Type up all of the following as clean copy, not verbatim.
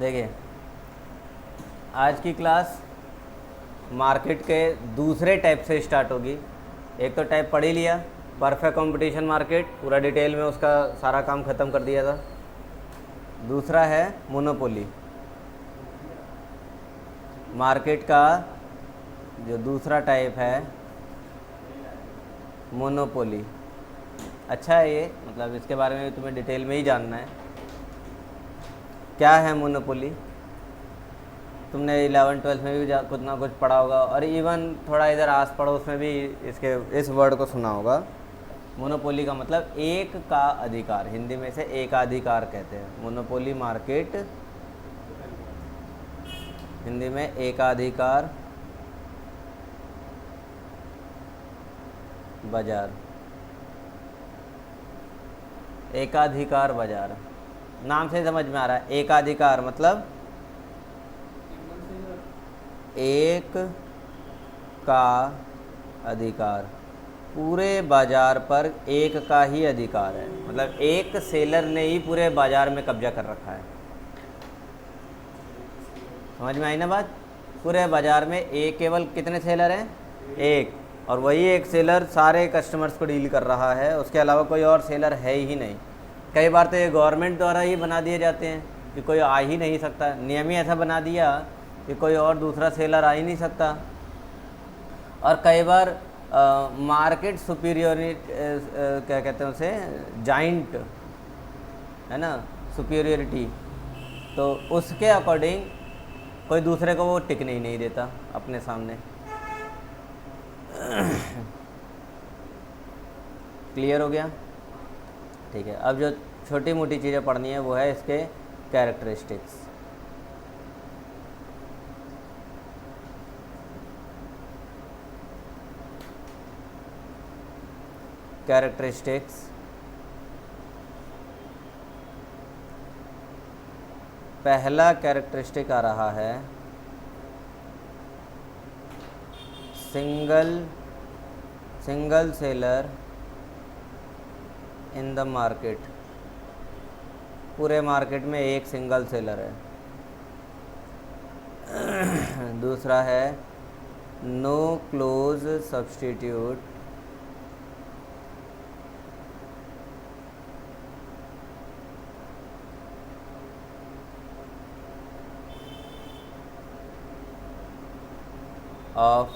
देखिए, आज की क्लास मार्केट के दूसरे टाइप से स्टार्ट होगी। एक तो टाइप पढ़ ही लिया, परफेक्ट कंपटीशन मार्केट, पूरा डिटेल में उसका सारा काम ख़त्म कर दिया था। दूसरा है मोनोपोली। मार्केट का जो दूसरा टाइप है मोनोपोली। अच्छा है ये, मतलब इसके बारे में तुम्हें डिटेल में ही जानना है। क्या है मोनोपोली? तुमने 11-12 में भी कुछ ना कुछ पढ़ा होगा, और इवन थोड़ा इधर आस पड़ोस में भी इसके इस वर्ड को सुना होगा। मोनोपोली का मतलब एक का अधिकार, हिंदी में से एकाधिकार कहते हैं। मोनोपोली मार्केट, हिंदी में एकाधिकार बाजार। एकाधिकार बाजार नाम से समझ में आ रहा है। एकाधिकार मतलब एक का अधिकार, पूरे बाजार पर एक का ही अधिकार है। मतलब एक सेलर ने ही पूरे बाजार में कब्जा कर रखा है। समझ में आई ना बात? पूरे बाजार में एक, केवल कितने सेलर हैं? एक, और वही एक सेलर सारे कस्टमर्स को डील कर रहा है, उसके अलावा कोई और सेलर है ही नहीं। कई बार तो ये गवर्नमेंट द्वारा ही बना दिए जाते हैं कि कोई आ ही नहीं सकता, नियम ही ऐसा बना दिया कि कोई और दूसरा सेलर आ ही नहीं सकता। और कई बार मार्केट सुपीरियोरिटी, क्या कहते हैं उसे, जाइंट है ना, सुपीरियोरिटी, तो उसके अकॉर्डिंग कोई दूसरे को वो टिकने ही नहीं देता अपने सामने। क्लियर हो गया? ठीक है, अब जो छोटी मोटी चीज़ें पढ़नी है वो है इसके कैरेक्टरिस्टिक्स। कैरेक्टरिस्टिक्स, पहला कैरेक्टरिस्टिक आ रहा है single seller in the market. पूरे मार्केट में एक सिंगल सेलर है। दूसरा है no close substitute of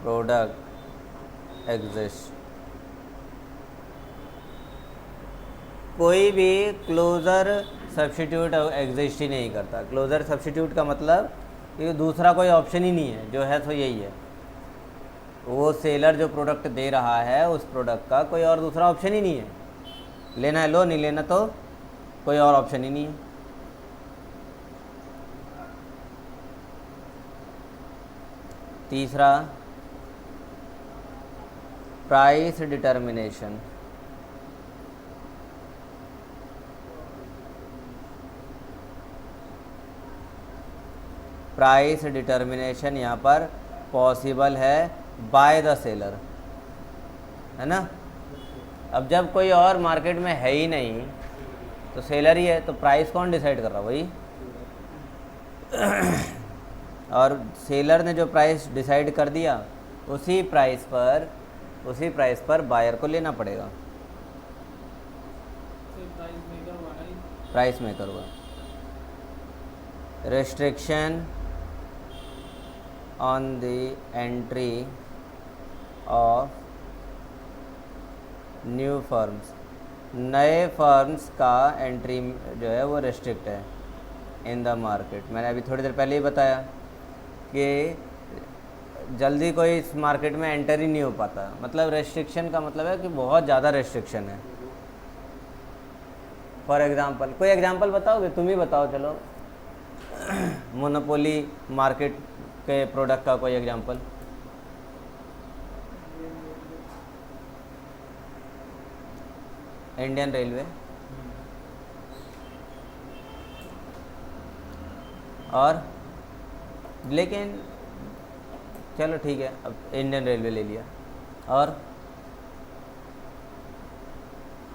product exist. कोई भी क्लोज़र सब्स्टिट्यूट एग्जिस्ट ही नहीं करता। क्लोज़र सब्स्टिट्यूट का मतलब कि दूसरा कोई ऑप्शन ही नहीं है, जो है तो यही है। वो सेलर जो प्रोडक्ट दे रहा है उस प्रोडक्ट का कोई और दूसरा ऑप्शन ही नहीं है। लेना है लो, नहीं लेना तो कोई और ऑप्शन ही नहीं है। तीसरा, प्राइस डिटर्मिनेशन। प्राइस डिटर्मिनेशन यहाँ पर पॉसिबल है बाय द सेलर, है ना। अब जब कोई और मार्केट में है ही नहीं तो सेलर ही है, तो प्राइस कौन डिसाइड कर रहा? वही। और सेलर ने जो प्राइस डिसाइड कर दिया उसी प्राइस पर बायर को लेना पड़ेगा। प्राइस मेकर हुआ। Restriction on the entry of new firms. नए फर्म्स का एंट्री जो है वो रेस्ट्रिक्ट है इन द मार्केट। मैंने अभी थोड़ी देर पहले ही बताया कि जल्दी कोई इस मार्केट में एंटर ही नहीं हो पाता। मतलब रेस्ट्रिक्शन का मतलब है कि बहुत ज़्यादा रेस्ट्रिक्शन है। फॉर एग्ज़ाम्पल, कोई एग्जांपल बताओगे? तुम ही बताओ चलो। मोनोपोली मार्केट के प्रोडक्ट का कोई एग्जांपल। Indian railway. और लेकिन चलो ठीक है, अब इंडियन रेलवे ले लिया। और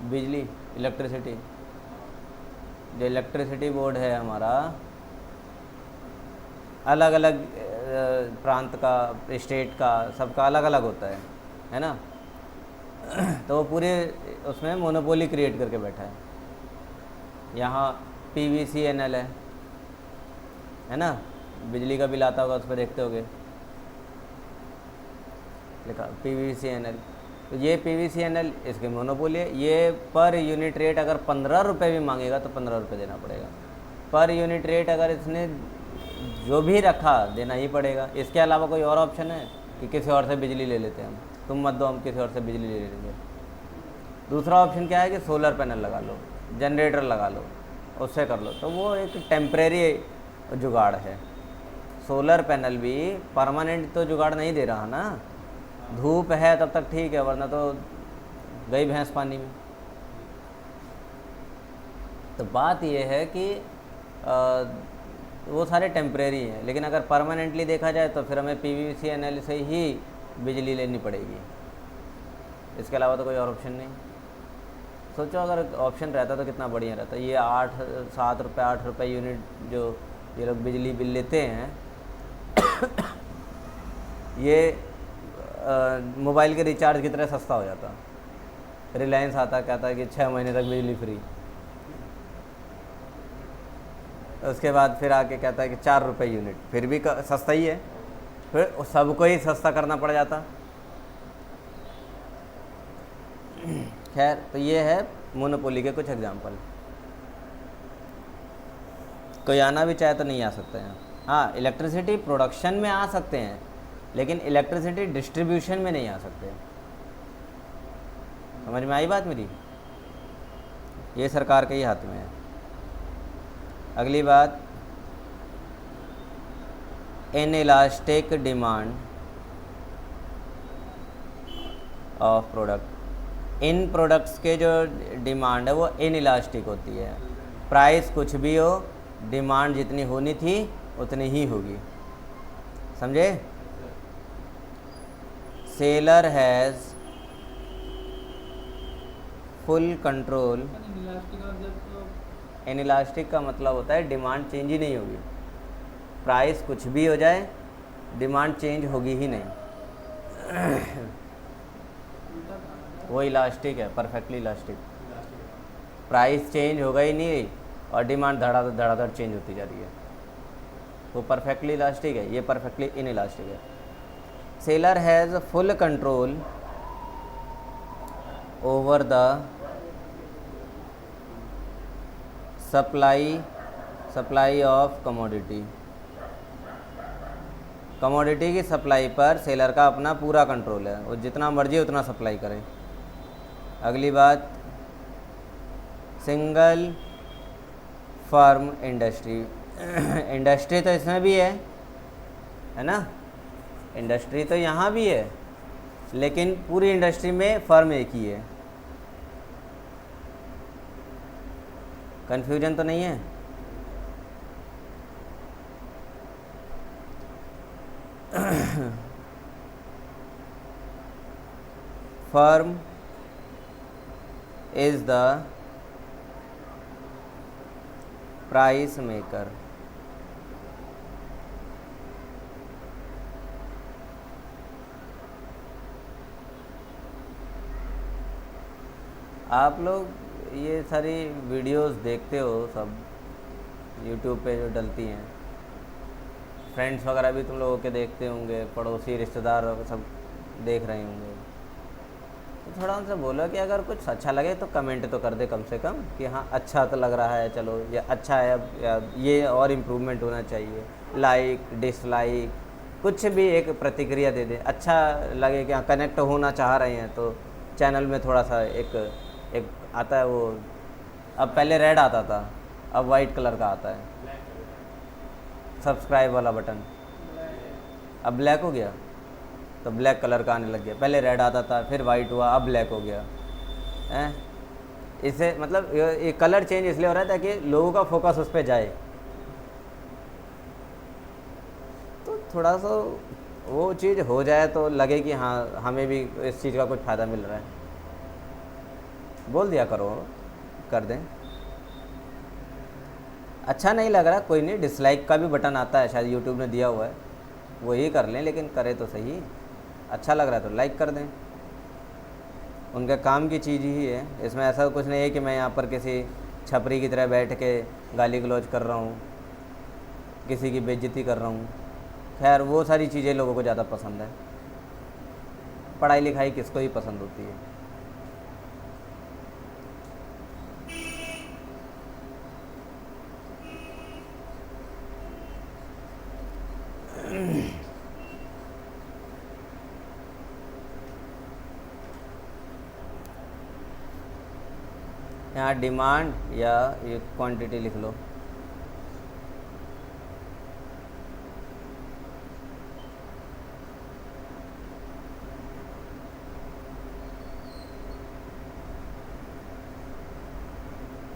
बिजली, इलेक्ट्रिसिटी, जो इलेक्ट्रिसिटी बोर्ड है हमारा, अलग अलग प्रांत का, स्टेट का, सबका अलग अलग होता है ना। तो वो पूरे उसमें मोनोपोली क्रिएट करके बैठा है। यहाँ PVCNL है ना, बिजली का बिल आता होगा उस पर देखते होगे लिखा PVCNL। तो ये PVCNL इसकी मोनोपोली है। ये पर यूनिट रेट अगर 15 रुपये भी मांगेगा तो 15 रुपये देना पड़ेगा। पर यूनिट रेट अगर इसने जो भी रखा देना ही पड़ेगा। इसके अलावा कोई और ऑप्शन है कि किसी और से बिजली ले लेते हैं हम, तुम मत दो हम किसी और से बिजली ले लेंगे। दूसरा ऑप्शन क्या है कि सोलर पैनल लगा लो, जनरेटर लगा लो, उससे कर लो। तो वो एक टेम्परेरी जुगाड़ है। सोलर पैनल भी परमानेंट तो जुगाड़ नहीं दे रहा ना। धूप है तब तक ठीक है, वरना तो गई भैंस पानी में। तो बात यह है कि वो सारे टेम्परेरी हैं, लेकिन अगर परमानेंटली देखा जाए तो फिर हमें PVCNL से ही बिजली लेनी पड़ेगी। इसके अलावा तो कोई और ऑप्शन नहीं। सोचो अगर ऑप्शन रहता तो कितना बढ़िया रहता। ये 8 रुपये यूनिट जो ये लोग बिजली बिल लेते हैं ये मोबाइल के रिचार्ज की तरह सस्ता हो जाता। रिलायंस आता कहता है कि 6 महीने तक बिजली फ्री, उसके बाद फिर आके कहता है कि 4 रुपये यूनिट, फिर भी सस्ता ही है, फिर सबको ही सस्ता करना पड़ जाता। खैर, तो ये है मोनोपोली के कुछ एग्जांपल। कोई आना भी चाहे तो नहीं आ सकते हैं। हाँ, इलेक्ट्रिसिटी प्रोडक्शन में आ सकते हैं, लेकिन इलेक्ट्रिसिटी डिस्ट्रीब्यूशन में नहीं आ सकते। समझ में आई बात मेरी? ये सरकार के ही हाथ में है। अगली बात, inelastic demand of product. In products के जो डिमांड है वो इनइलास्टिक होती है। प्राइस कुछ भी हो, डिमांड जितनी होनी थी उतनी ही होगी। समझे? Seller has full control. Inelastic का मतलब होता है डिमांड चेंज ही नहीं होगी। प्राइस कुछ भी हो जाए, डिमांड चेंज होगी ही नहीं। वो इलास्टिक है, परफेक्टली इलास्टिक। प्राइस चेंज होगा ही नहीं और डिमांड धड़ाधड़ चेंज होती जा रही है। वो परफेक्टली इलास्टिक है, ये परफेक्टली इनइलास्टिक है। Seller has full control over the supply of commodity. Commodity की सप्लाई पर सेलर का अपना पूरा कंट्रोल है, वो जितना मर्जी उतना सप्लाई करे। अगली बात, सिंगल फर्म इंडस्ट्री। इंडस्ट्री तो इसमें भी है ना, इंडस्ट्री तो यहाँ भी है, लेकिन पूरी इंडस्ट्री में फर्म एक ही है। कन्फ्यूजन तो नहीं है? Firm is the price maker. आप लोग ये सारी वीडियोस देखते हो सब यूट्यूब पे जो डलती हैं, फ्रेंड्स वगैरह भी तुम लोगों के देखते होंगे, पड़ोसी रिश्तेदार सब देख रहे होंगे। तो थोड़ा उनसे बोलो कि अगर कुछ अच्छा लगे तो कमेंट तो कर दे कम से कम कि हाँ अच्छा तो लग रहा है, चलो या अच्छा है, या ये और इम्प्रूवमेंट होना चाहिए। लाइक डिसलाइक कुछ भी एक प्रतिक्रिया दे दे। अच्छा लगे कि हाँ कनेक्ट होना चाह रहे हैं तो चैनल में थोड़ा सा एक आता है वो, अब पहले रेड आता था, अब वाइट कलर का आता है सब्सक्राइब वाला बटन, अब ब्लैक हो गया, तो ब्लैक कलर का आने लग गया। पहले रेड आता था, फिर वाइट हुआ, अब ब्लैक हो गया है। इससे मतलब ये कलर चेंज इसलिए हो रहा है ताकि लोगों का फोकस उस पर जाए। तो थोड़ा सा वो चीज़ हो जाए तो लगे कि हाँ हमें भी इस चीज़ का कुछ फ़ायदा मिल रहा है। बोल दिया करो, कर दें। अच्छा नहीं लग रहा कोई नहीं, डिसलाइक का भी बटन आता है, शायद यूट्यूब ने दिया हुआ है, वही कर लें, लेकिन करे तो सही। अच्छा लग रहा है तो लाइक कर दें, उनके काम की चीज़ ही है। इसमें ऐसा कुछ नहीं है कि मैं यहाँ पर किसी छपरी की तरह बैठ के गाली गलौज कर रहा हूँ, किसी की बेइज्जती कर रहा हूँ। खैर वो सारी चीज़ें लोगों को ज़्यादा पसंद है, पढ़ाई लिखाई किसको ही पसंद होती है। यहाँ डिमांड या ये क्वांटिटी लिख लो।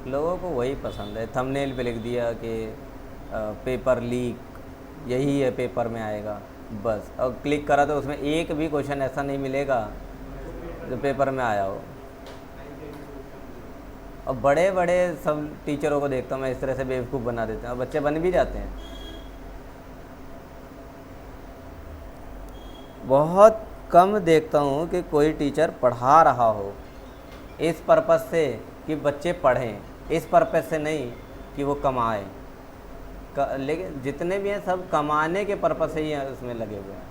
लोगों को वही पसंद है, थंबनेल पे लिख दिया कि पेपर लीक, यही है पेपर में आएगा बस, और क्लिक करा तो उसमें एक भी क्वेश्चन ऐसा नहीं मिलेगा जो पेपर में आया हो। और बड़े बड़े सब टीचरों को देखता हूँ मैं, इस तरह से बेवकूफ़ बना देते हैं और बच्चे बन भी जाते हैं। बहुत कम देखता हूँ कि कोई टीचर पढ़ा रहा हो इस पर्पज़ से कि बच्चे पढ़ें, इस पर्पज़ से नहीं कि वो कमाएं। लेकिन जितने भी हैं सब कमाने के पर्पज़ से ही उसमें लगे हुए हैं।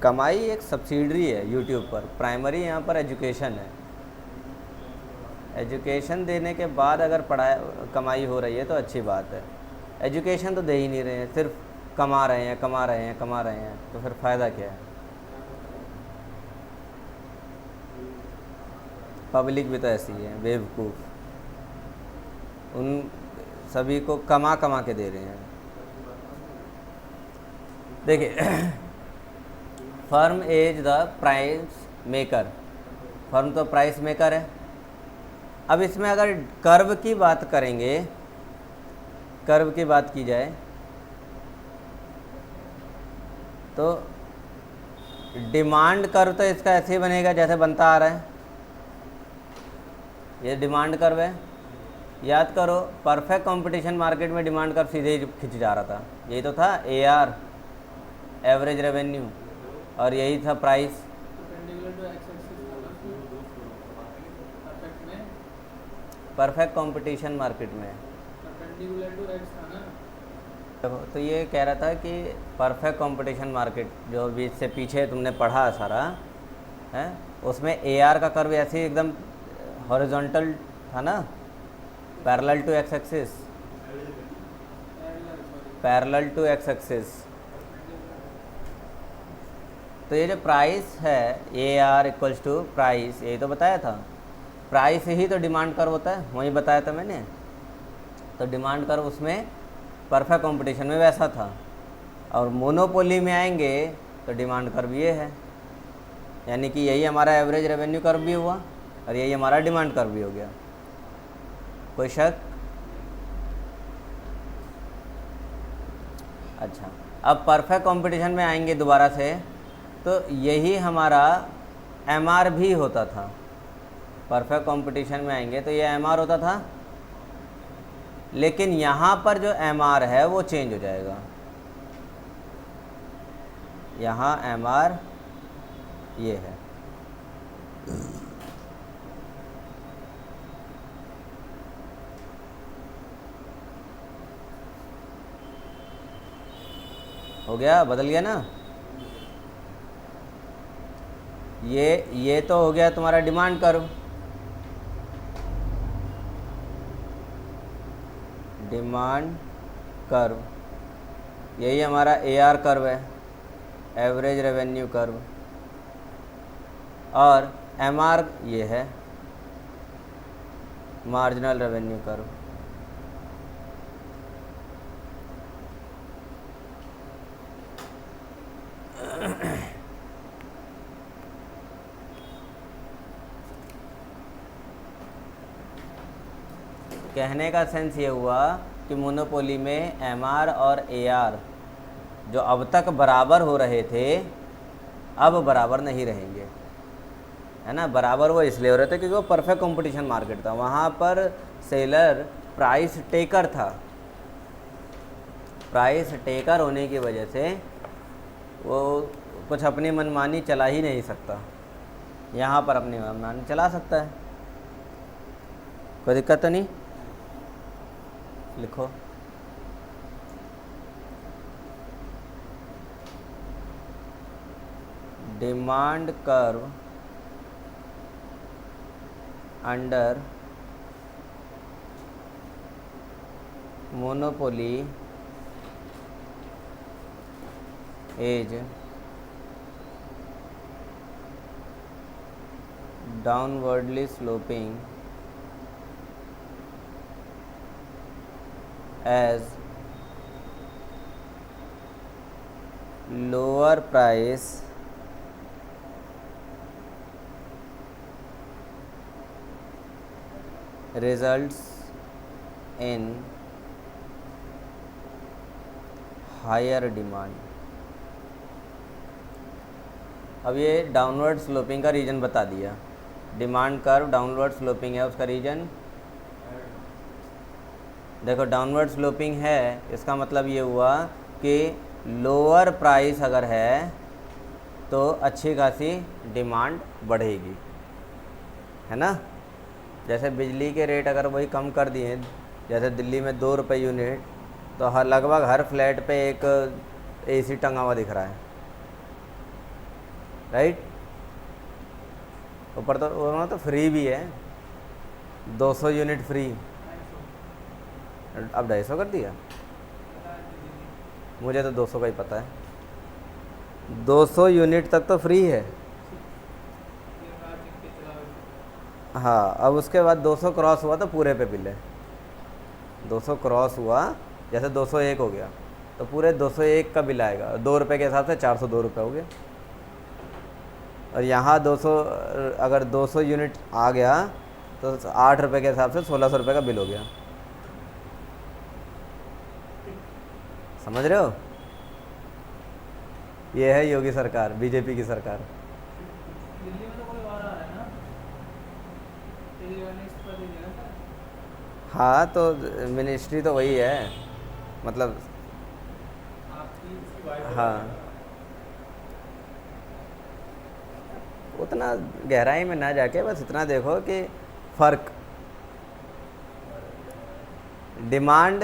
कमाई एक सब्सिडरी है यूट्यूब पर, प्राइमरी यहाँ पर एजुकेशन है। एजुकेशन देने के बाद अगर पढ़ाई कमाई हो रही है तो अच्छी बात है। एजुकेशन तो दे ही नहीं रहे हैं, सिर्फ कमा रहे हैं कमा रहे हैं कमा रहे हैं, तो फिर फ़ायदा क्या है। पब्लिक भी तो ऐसी है बेवकूफ़, उन सभी को कमा कमा के दे रहे हैं। देखिए firm is the price maker, firm तो प्राइस मेकर है। अब इसमें अगर कर्व की बात करेंगे, कर्व की बात की जाए तो डिमांड कर्व तो इसका ऐसे ही बनेगा जैसे बनता आ रहा है, ये डिमांड कर्व है। याद करो परफेक्ट कंपटीशन मार्केट में डिमांड कर्व सीधे ही खिंच जा रहा था, यही तो था AR एवरेज रेवेन्यू, और यही था प्राइस। परफेक्ट कंपटीशन मार्केट में तो ये कह रहा था कि परफेक्ट कंपटीशन मार्केट जो भी इससे पीछे तुमने पढ़ा सारा है, उसमें AR का कर्व ऐसे ही एकदम हॉरिजॉन्टल था ना, parallel to X axis, parallel to X axis. तो ये जो प्राइस है AR इक्वल्स टू प्राइस, यही तो बताया था, प्राइस ही तो डिमांड कर्व होता है, वही बताया था मैंने। तो डिमांड कर्व उसमें परफेक्ट कंपटीशन में वैसा था, और मोनोपोली में आएंगे तो डिमांड कर्व ये है, यानी कि यही हमारा एवरेज रेवेन्यू कर्व भी हुआ और यही हमारा डिमांड कर्व भी हो गया। कोई शक? अच्छा, अब परफेक्ट कंपटीशन में आएंगे दोबारा से, तो यही हमारा MR भी होता था। परफेक्ट कंपटीशन में आएंगे तो ये MR होता था, लेकिन यहाँ पर जो MR है वो चेंज हो जाएगा। यहाँ MR ये है, हो गया, बदल गया ना। ये तो हो गया तुम्हारा डिमांड कर्व, डिमांड कर्व, यही हमारा AR कर्व है, एवरेज रेवेन्यू कर्व, और MR ये है, मार्जिनल रेवेन्यू कर्व। कहने का सेंस ये हुआ कि मोनोपोली में MR और AR जो अब तक बराबर हो रहे थे अब बराबर नहीं रहेंगे। है ना, बराबर वो इसलिए हो रहे थे क्योंकि वो परफेक्ट कंपटीशन मार्केट था। वहाँ पर सेलर प्राइस टेकर था, प्राइस टेकर होने की वजह से वो कुछ अपनी मनमानी चला ही नहीं सकता। यहाँ पर अपनी मनमानी चला सकता है, कोई दिक्कत तो नहीं। लिखो demand curve under monopoly is downwardly sloping as lower price results in higher demand। अब ये डाउनवर्ड स्लोपिंग का रीजन बता दिया, डिमांड कर्व डाउनवर्ड स्लोपिंग है, उसका रीजन देखो डाउनवर्ड स्लोपिंग है, इसका मतलब ये हुआ कि लोअर प्राइस अगर है तो अच्छी खासी डिमांड बढ़ेगी, है ना। जैसे बिजली के रेट अगर वही कम कर दिए, जैसे दिल्ली में 2 रुपये यूनिट, तो हर लगभग हर फ्लैट पे एक एसी टंगा हुआ दिख रहा है, राइट। ऊपर तो वहाँ तो फ्री भी है, 200 यूनिट फ्री, अब 250 कर दिया, मुझे तो 200 का ही पता है। 200 यूनिट तक तो फ्री है, हाँ। अब उसके बाद 200 क्रॉस हुआ तो पूरे पे बिल है, 200 क्रॉस हुआ जैसे 201 हो गया तो पूरे 201 का बिल आएगा, 2 रुपये के हिसाब से 402 रुपये हो गया। और यहाँ 200 अगर 200 यूनिट आ गया तो 8 रुपये के हिसाब से 1600 रुपये का बिल हो गया, समझ रहे हो। ये है योगी सरकार, बीजेपी की सरकार। दिल्ली में तो कोई और आ रहा है ना, हाँ तो मिनिस्ट्री तो वही है, मतलब हाँ उतना गहराई में ना जाके बस इतना देखो कि फ़र्क डिमांड,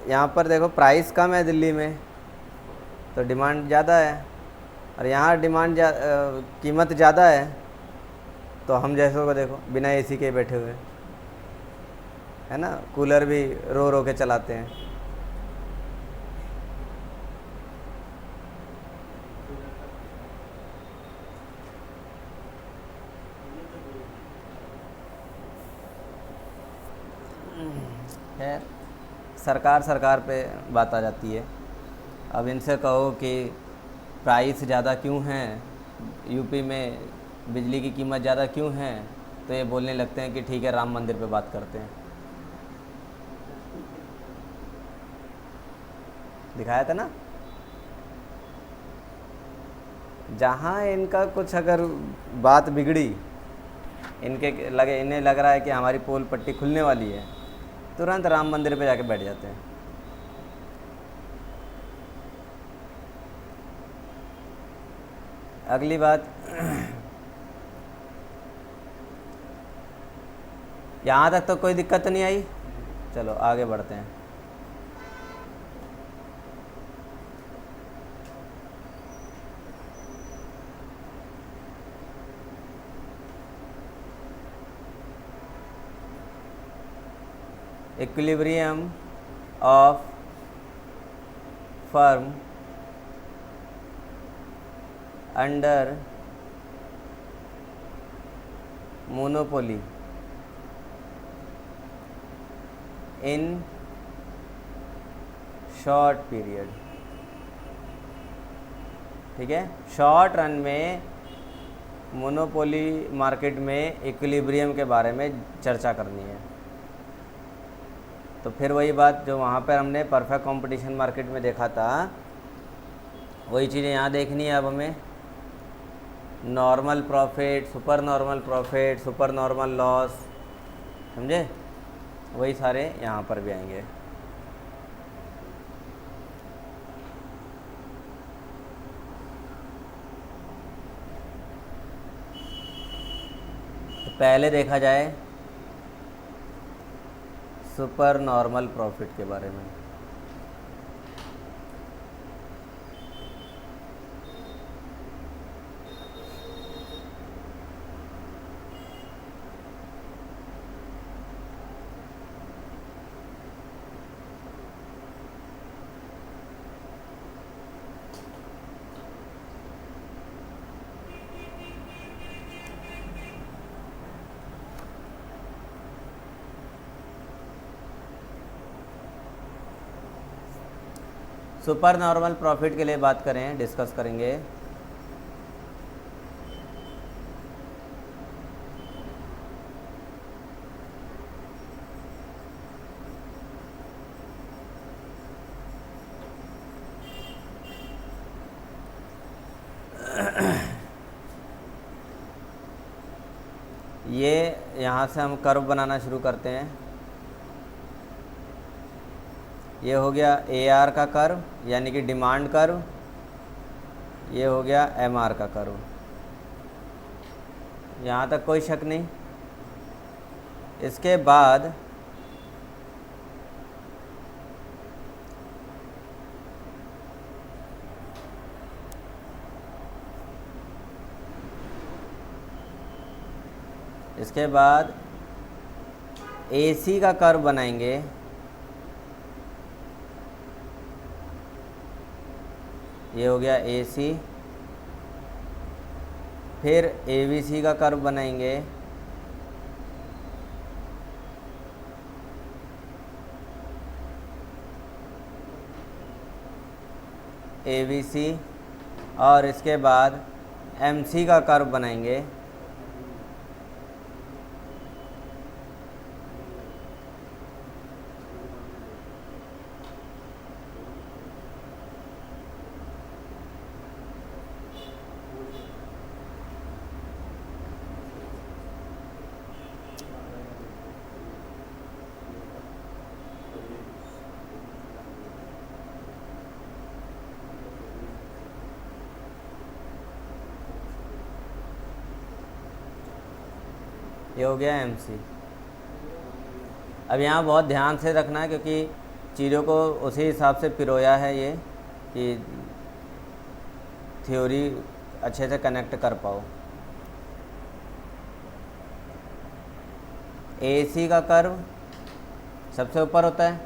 यहाँ पर देखो प्राइस कम है दिल्ली में तो डिमांड ज़्यादा है, और यहाँ डिमांड कीमत ज़्यादा है तो हम जैसों को देखो बिना एसी के बैठे हुए, है ना, कूलर भी रो रो के चलाते हैं। खैर सरकार पे बात आ जाती है। अब इनसे कहो कि प्राइस ज़्यादा क्यों हैं, यूपी में बिजली की कीमत ज़्यादा क्यों है, तो ये बोलने लगते हैं कि ठीक है राम मंदिर पे बात करते हैं। दिखाया था ना, जहाँ इनका कुछ अगर बात बिगड़ी, इन्हें लग रहा है कि हमारी पोल पट्टी खुलने वाली है, तुरंत राम मंदिर पे जाके बैठ जाते हैं। अगली बात, यहाँ तक तो कोई दिक्कत तो नहीं आई, चलो आगे बढ़ते हैं। Equilibrium of firm under monopoly in short period, ठीक है। शॉर्ट रन में मोनोपोली मार्केट में इक्विलिब्रियम के बारे में चर्चा करनी है। तो फिर वही बात जो वहाँ पर हमने परफेक्ट कंपटीशन मार्केट में देखा था, वही चीज़ें यहाँ देखनी है अब हमें। Normal profit, super normal profit, super normal loss, समझे? वही सारे यहाँ पर भी आएंगे। तो पहले देखा जाए सुपर नॉर्मल प्रॉफिट के बारे में। सुपर नॉर्मल प्रॉफिट के लिए बात करें, डिस्कस करेंगे। ये यहाँ से हम कर्व बनाना शुरू करते हैं। ये हो गया AR का कर्व यानी कि डिमांड कर्व, ये हो गया MR का कर्व। यहाँ तक कोई शक नहीं। इसके बाद AC का कर्व बनाएंगे। ये हो गया AC। फिर ABC का कर्व बनाएंगे। ABC और इसके बाद MC का कर्व बनाएंगे। ये हो गया MC। अब यहाँ बहुत ध्यान से रखना है क्योंकि चीज़ों को उसी हिसाब से पिरोया है ये कि थ्योरी अच्छे से कनेक्ट कर पाओ। AC का कर्व सबसे ऊपर होता है,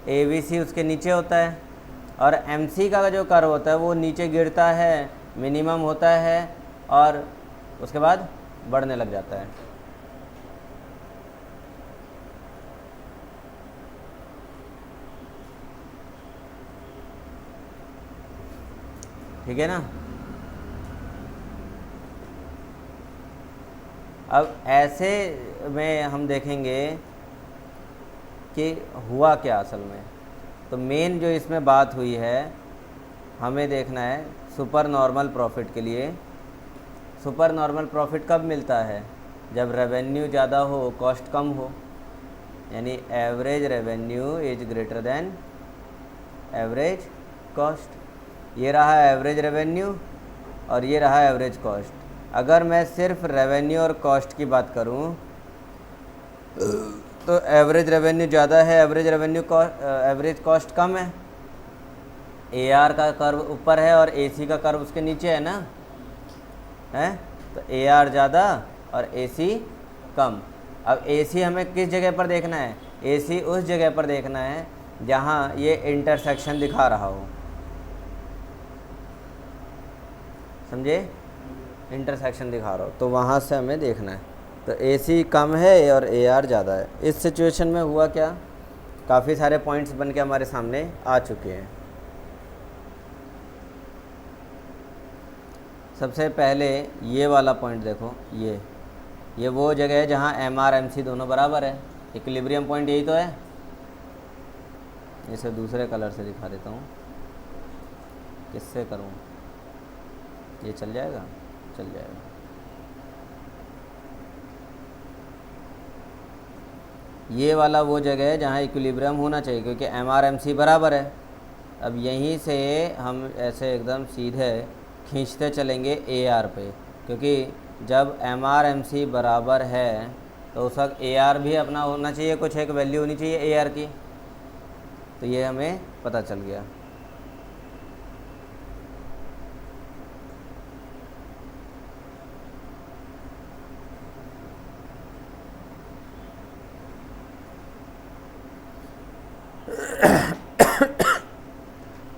ABC उसके नीचे होता है और MC का जो कर्व होता है वो नीचे गिरता है, मिनिमम होता है और उसके बाद बढ़ने लग जाता है। ठीक है ना? अब ऐसे में हम देखेंगे कि हुआ क्या असल में। तो मेन जो इसमें बात हुई है हमें देखना है सुपर नॉर्मल प्रॉफिट के लिए। सुपर नॉर्मल प्रॉफिट कब मिलता है? जब रेवेन्यू ज़्यादा हो, कॉस्ट कम हो, यानी average revenue is greater than average cost. ये रहा एवरेज रेवेन्यू और ये रहा एवरेज कॉस्ट। अगर मैं सिर्फ रेवेन्यू और कॉस्ट की बात करूं तो एवरेज रेवेन्यू ज़्यादा है, एवरेज कॉस्ट कम है। AR का कर्व ऊपर है और AC का कर्व उसके नीचे है ना, है? तो AR ज़्यादा और AC कम। अब AC हमें किस जगह पर देखना है? AC उस जगह पर देखना है जहाँ ये इंटरसेक्शन दिखा रहा हो, समझे? इंटरसेक्शन दिखा रहा हो तो वहाँ से हमें देखना है। तो AC कम है और AR ज़्यादा है। इस सिचुएशन में हुआ क्या? काफ़ी सारे पॉइंट्स बन के हमारे सामने आ चुके हैं। सबसे पहले ये वाला पॉइंट देखो, ये वो जगह है जहाँ MR MC दोनों बराबर है। इक्विलिब्रियम पॉइंट यही तो है। इसे दूसरे कलर से दिखा देता हूँ। किससे करूँ? ये चल जाएगा? चल जाएगा। ये वाला वो जगह है जहाँ इक्विलिब्रियम होना चाहिए, क्योंकि MRMC बराबर है। अब यहीं से हम ऐसे एकदम सीधे खींचते चलेंगे AR पे, क्योंकि जब MRMC बराबर है तो उस वक्त AR भी अपना होना चाहिए, कुछ एक वैल्यू होनी चाहिए AR की। तो ये हमें पता चल गया।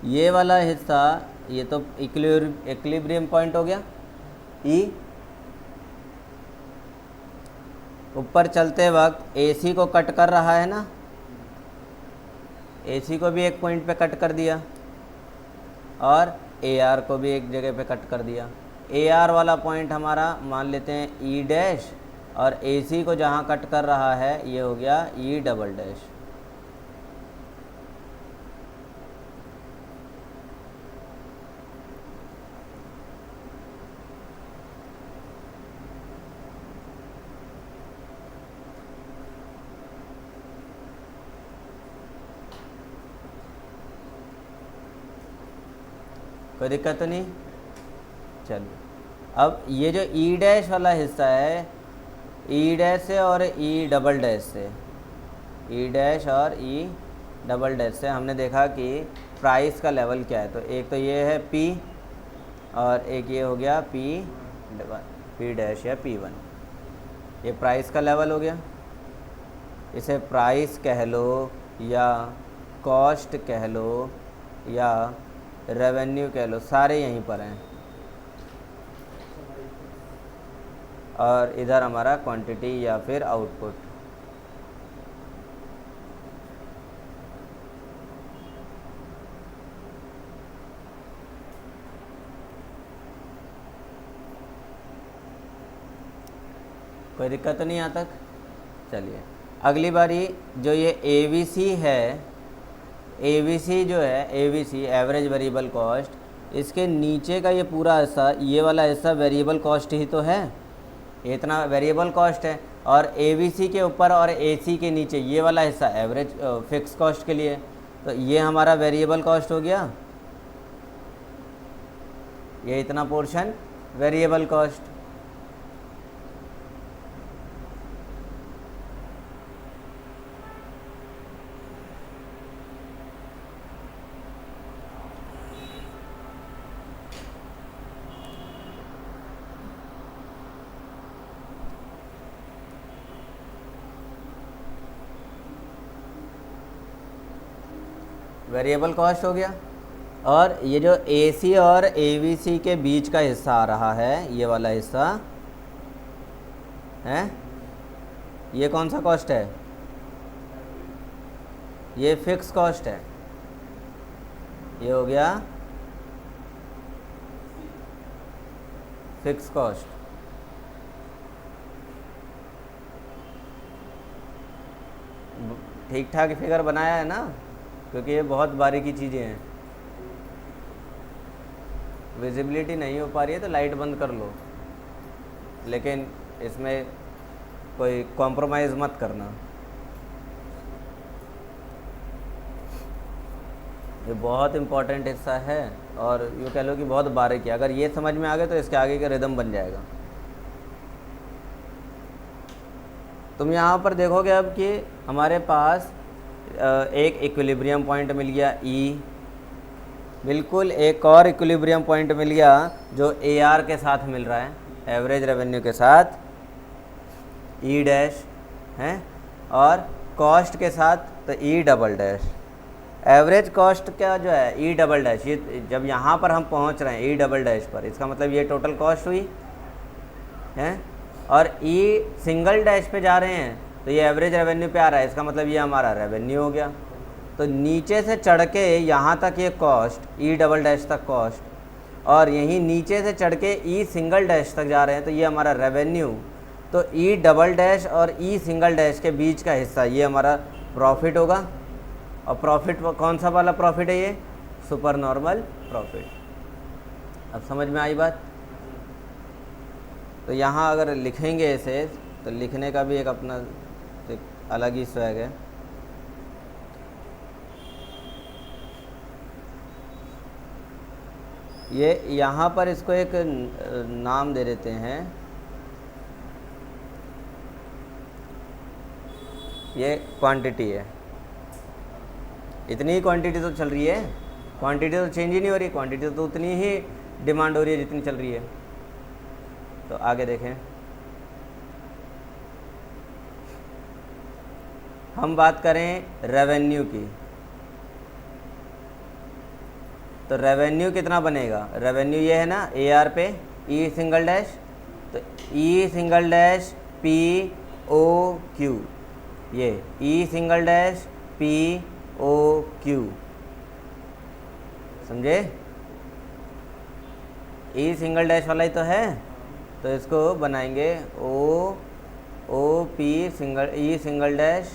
ये वाला हिस्सा, ये तो इक्विलिब्रियम पॉइंट हो गया E। ऊपर चलते वक्त AC को कट कर रहा है ना, AC को भी एक पॉइंट पे कट कर दिया और AR को भी एक जगह पे कट कर दिया। AR वाला पॉइंट हमारा मान लेते हैं E डैश, और AC को जहाँ कट कर रहा है ये हो गया E डबल डैश। कोई दिक्कत तो नहीं? चलिए, अब ये जो E डैश वाला हिस्सा है, E डैश से और E डबल डैश से, E डैश और E डबल डैश से हमने देखा कि प्राइस का लेवल क्या है। तो एक तो ये है P और एक ये हो गया P डैश या P1। ये प्राइस का लेवल हो गया। इसे प्राइस कह लो या कॉस्ट कह लो या रेवेन्यू कह लो, सारे यहीं पर हैं। और इधर हमारा क्वांटिटी या फिर आउटपुट। कोई दिक्कत तो नहीं यहाँ तक? चलिए, अगली बारी जो ये ABC है, ABC जो है, ABC एवरेज वेरिएबल कॉस्ट, इसके नीचे का ये पूरा हिस्सा, ये वाला हिस्सा वेरिएबल कॉस्ट ही तो है, ये इतना वेरिएबल कॉस्ट है। और ABC के ऊपर और AC के नीचे ये वाला हिस्सा एवरेज फिक्स कॉस्ट के लिए, तो ये हमारा वेरिएबल कॉस्ट हो गया, ये इतना portion variable cost. Variable cost हो गया। और ये जो AC और ABC के बीच का हिस्सा आ रहा है, ये वाला हिस्सा है, ये कौन सा कॉस्ट है? ये फिक्स कॉस्ट है। ये हो गया फिक्स कॉस्ट। ठीक ठाक फिगर बनाया है ना, क्योंकि ये बहुत बारीकी चीज़ें हैं। विजिबिलिटी नहीं हो पा रही है तो लाइट बंद कर लो, लेकिन इसमें कोई कॉम्प्रोमाइज़ मत करना। ये बहुत इम्पॉर्टेंट हिस्सा है और यूँ कह लो कि बहुत बारीकी। अगर ये समझ में आ गए तो इसके आगे का रिदम बन जाएगा। तुम यहाँ पर देखोगे अब कि हमारे पास एक इक्विलिब्रियम पॉइंट मिल गया E, बिल्कुल एक और इक्विलिब्रियम पॉइंट मिल गया जो AR के साथ मिल रहा है, एवरेज रेवेन्यू के साथ E डैश है, और कॉस्ट के साथ तो E double dash. Average cost का जो है E डबल डैश, ये जब यहाँ पर हम पहुँच रहे हैं E डबल डैश पर, इसका मतलब ये टोटल कॉस्ट हुई है। और E सिंगल डैश पे जा रहे हैं तो ये एवरेज रेवेन्यू पे आ रहा है, इसका मतलब ये हमारा रेवेन्यू हो गया। तो नीचे से चढ़ के यहाँ तक ये कॉस्ट, E डबल डैश तक कॉस्ट, और यहीं नीचे से चढ़ के E सिंगल डैश तक जा रहे हैं तो ये हमारा रेवेन्यू। तो E डबल डैश और E सिंगल डैश के बीच का हिस्सा ये हमारा प्रॉफिट होगा। और प्रॉफिट कौन सा वाला प्रॉफिट है? ये सुपर नॉर्मल प्रॉफिट। अब समझ में आई बात? तो यहाँ अगर लिखेंगे इसे तो लिखने का भी एक अपना एक अलग ही स्वैग है। ये यहाँ पर इसको एक नाम दे देते हैं, ये क्वांटिटी है। इतनी ही क्वांटिटी तो चल रही है, क्वांटिटी तो चेंज ही नहीं हो रही, क्वांटिटी तो उतनी ही डिमांड हो रही है जितनी चल रही है। तो आगे देखें, हम बात करें रेवेन्यू की, तो रेवेन्यू कितना बनेगा? रेवेन्यू ये है ना ए आर पे ई सिंगल डैश, तो E single dash P O Q, ये E single dash P O Q, समझे? ई सिंगल डैश वाला ही तो है, तो इसको बनाएंगे ओ पी सिंगल ई सिंगल डैश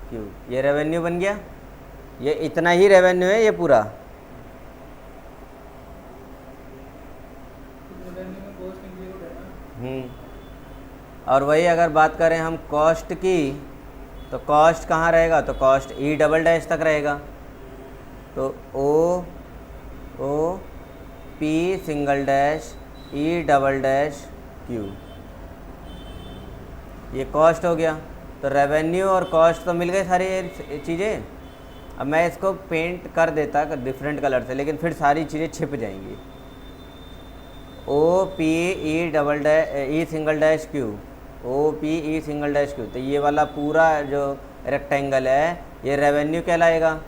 क्यू। ये रेवेन्यू बन गया, ये इतना ही रेवेन्यू है ये पूरा। और वही अगर बात करें हम कॉस्ट की, तो कॉस्ट कहाँ रहेगा? तो कॉस्ट ई डबल डैश तक रहेगा, तो O P single dash E double dash Q, ये कॉस्ट हो गया। तो रेवेन्यू और कॉस्ट तो मिल गए सारी चीज़ें। अब मैं इसको पेंट कर देता डिफरेंट कलर से, लेकिन फिर सारी चीज़ें छिप जाएंगी। O P E double dash E single dash Q, O P E single dash Q, तो ये वाला पूरा जो रेक्टेंगल है ये रेवेन्यू कहलाएगा।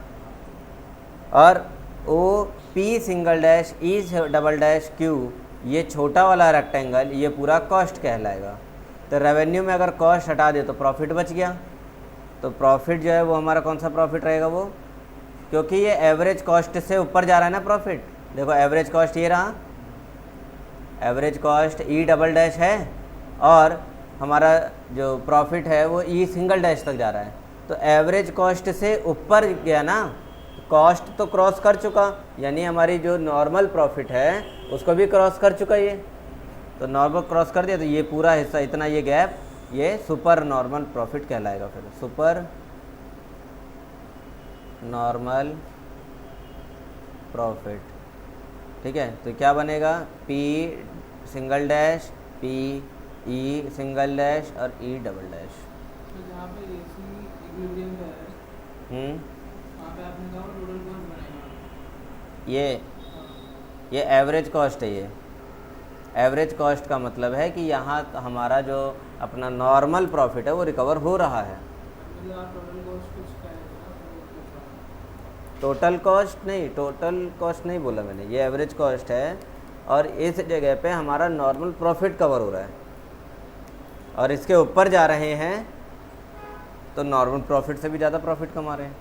और O P single dash E double dash Q, ये छोटा वाला रेक्टेंगल ये पूरा कॉस्ट कहलाएगा। तो रेवेन्यू में अगर कॉस्ट हटा दे तो प्रॉफिट बच गया। तो प्रॉफिट जो है वो हमारा कौन सा प्रॉफिट रहेगा? वो, क्योंकि ये एवरेज कॉस्ट से ऊपर जा रहा है ना प्रॉफिट। देखो एवरेज कॉस्ट ये रहा, एवरेज कॉस्ट ई डबल डैश है और हमारा जो प्रॉफिट है वो ई सिंगल डैश तक जा रहा है। तो एवरेज कॉस्ट से ऊपर गया ना, कॉस्ट तो क्रॉस कर चुका, यानी हमारी जो नॉर्मल प्रॉफिट है उसको भी क्रॉस कर चुका ये। तो नॉर्मल क्रॉस कर दिया तो ये पूरा हिस्सा, इतना ये गैप, ये सुपर नॉर्मल प्रॉफिट कहलाएगा। फिर सुपर नॉर्मल प्रॉफिट, ठीक है। तो क्या बनेगा? P single dash P E single dash और ई डबल डैश। तो जहाँ पे AC इक्विलिब्रियम पे है, वहाँ पे आपने कहा टोटल कॉस्ट बनेगा। ये एवरेज कॉस्ट है। ये एवरेज कॉस्ट का मतलब है कि यहाँ हमारा जो अपना नॉर्मल प्रॉफिट है वो रिकवर हो रहा है। मतलब आप टोटल कॉस्ट कुछ कहेंगे ना? टोटल कॉस्ट नहीं बोला मैंने, ये एवरेज कॉस्ट है और इस जगह पे हमारा नॉर्मल प्रॉफिट कवर हो रहा है और इसके ऊपर जा रहे हैं तो नॉर्मल प्रॉफिट से भी ज़्यादा प्रॉफिट कमा रहे हैं।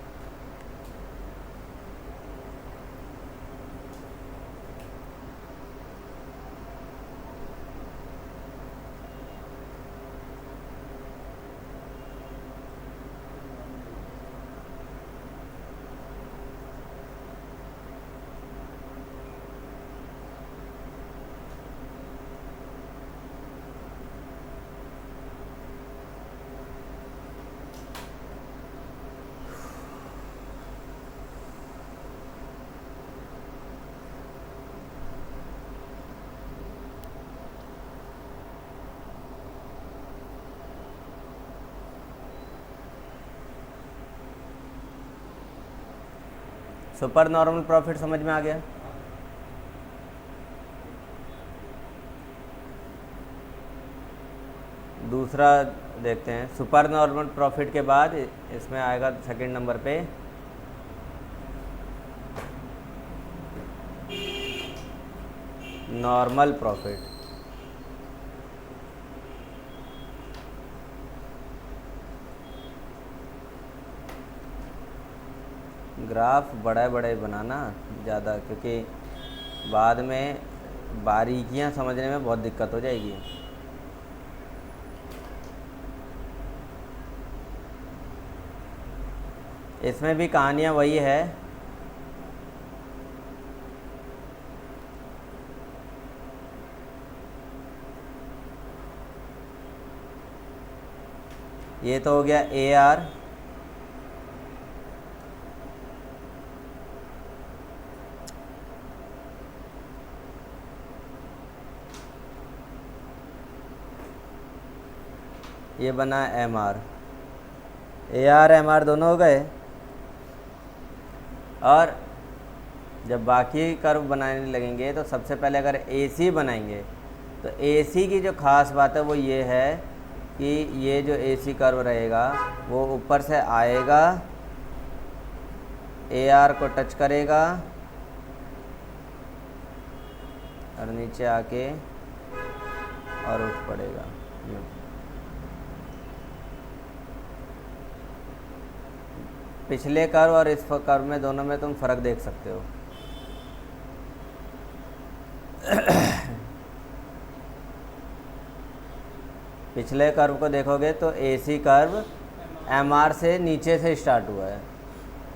सुपर नॉर्मल प्रॉफिट समझ में आ गया? दूसरा देखते हैं, सुपर नॉर्मल प्रॉफिट के बाद इसमें आएगा सेकंड नंबर पे नॉर्मल प्रॉफिट। ग्राफ बड़ा बड़ा बनाना ज़्यादा, क्योंकि बाद में बारीकियां समझने में बहुत दिक्कत हो जाएगी। इसमें भी कहानियाँ वही है, ये तो हो गया ए आर, ये बना M R. A R M R दोनों हो गए। और जब बाकी कर्व बनाने लगेंगे तो सबसे पहले अगर ए सी बनाएंगे तो ए सी की जो ख़ास बात है वो ये है कि ये जो ए सी कर्व रहेगा वो ऊपर से आएगा, ए आर को टच करेगा और नीचे आके और उठ पड़ेगा। पिछले कर्व और इस कर्व में दोनों में तुम फ़र्क देख सकते हो। पिछले कर्व को देखोगे तो एसी कर्व एमआर से नीचे से स्टार्ट हुआ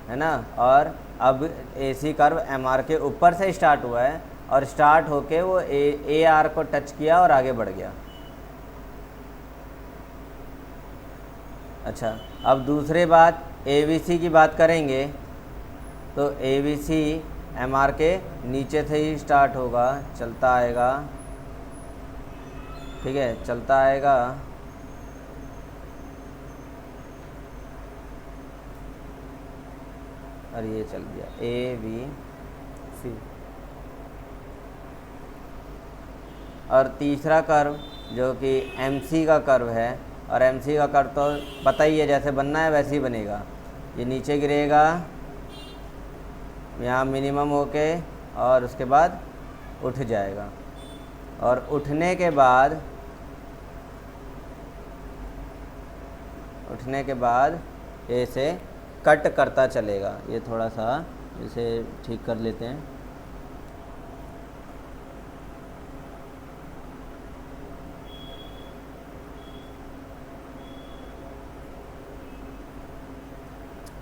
है ना, और अब एसी कर्व एमआर के ऊपर से स्टार्ट हुआ है और स्टार्ट होके वो ए आर को टच किया और आगे बढ़ गया। अच्छा, अब दूसरी बात एवीसी की बात करेंगे तो एवीसी एमआर के नीचे से ही स्टार्ट होगा, चलता आएगा, ठीक है, चलता आएगा और ये चल गया ए बी सी। और तीसरा कर्व जो कि एमसी का कर्व है, और एमसी का कर्व तो पता ही है जैसे बनना है वैसे ही बनेगा। ये नीचे गिरेगा यहाँ मिनिमम होके और उसके बाद उठ जाएगा, और उठने के बाद ऐसे कट करता चलेगा। ये थोड़ा सा इसे ठीक कर लेते हैं।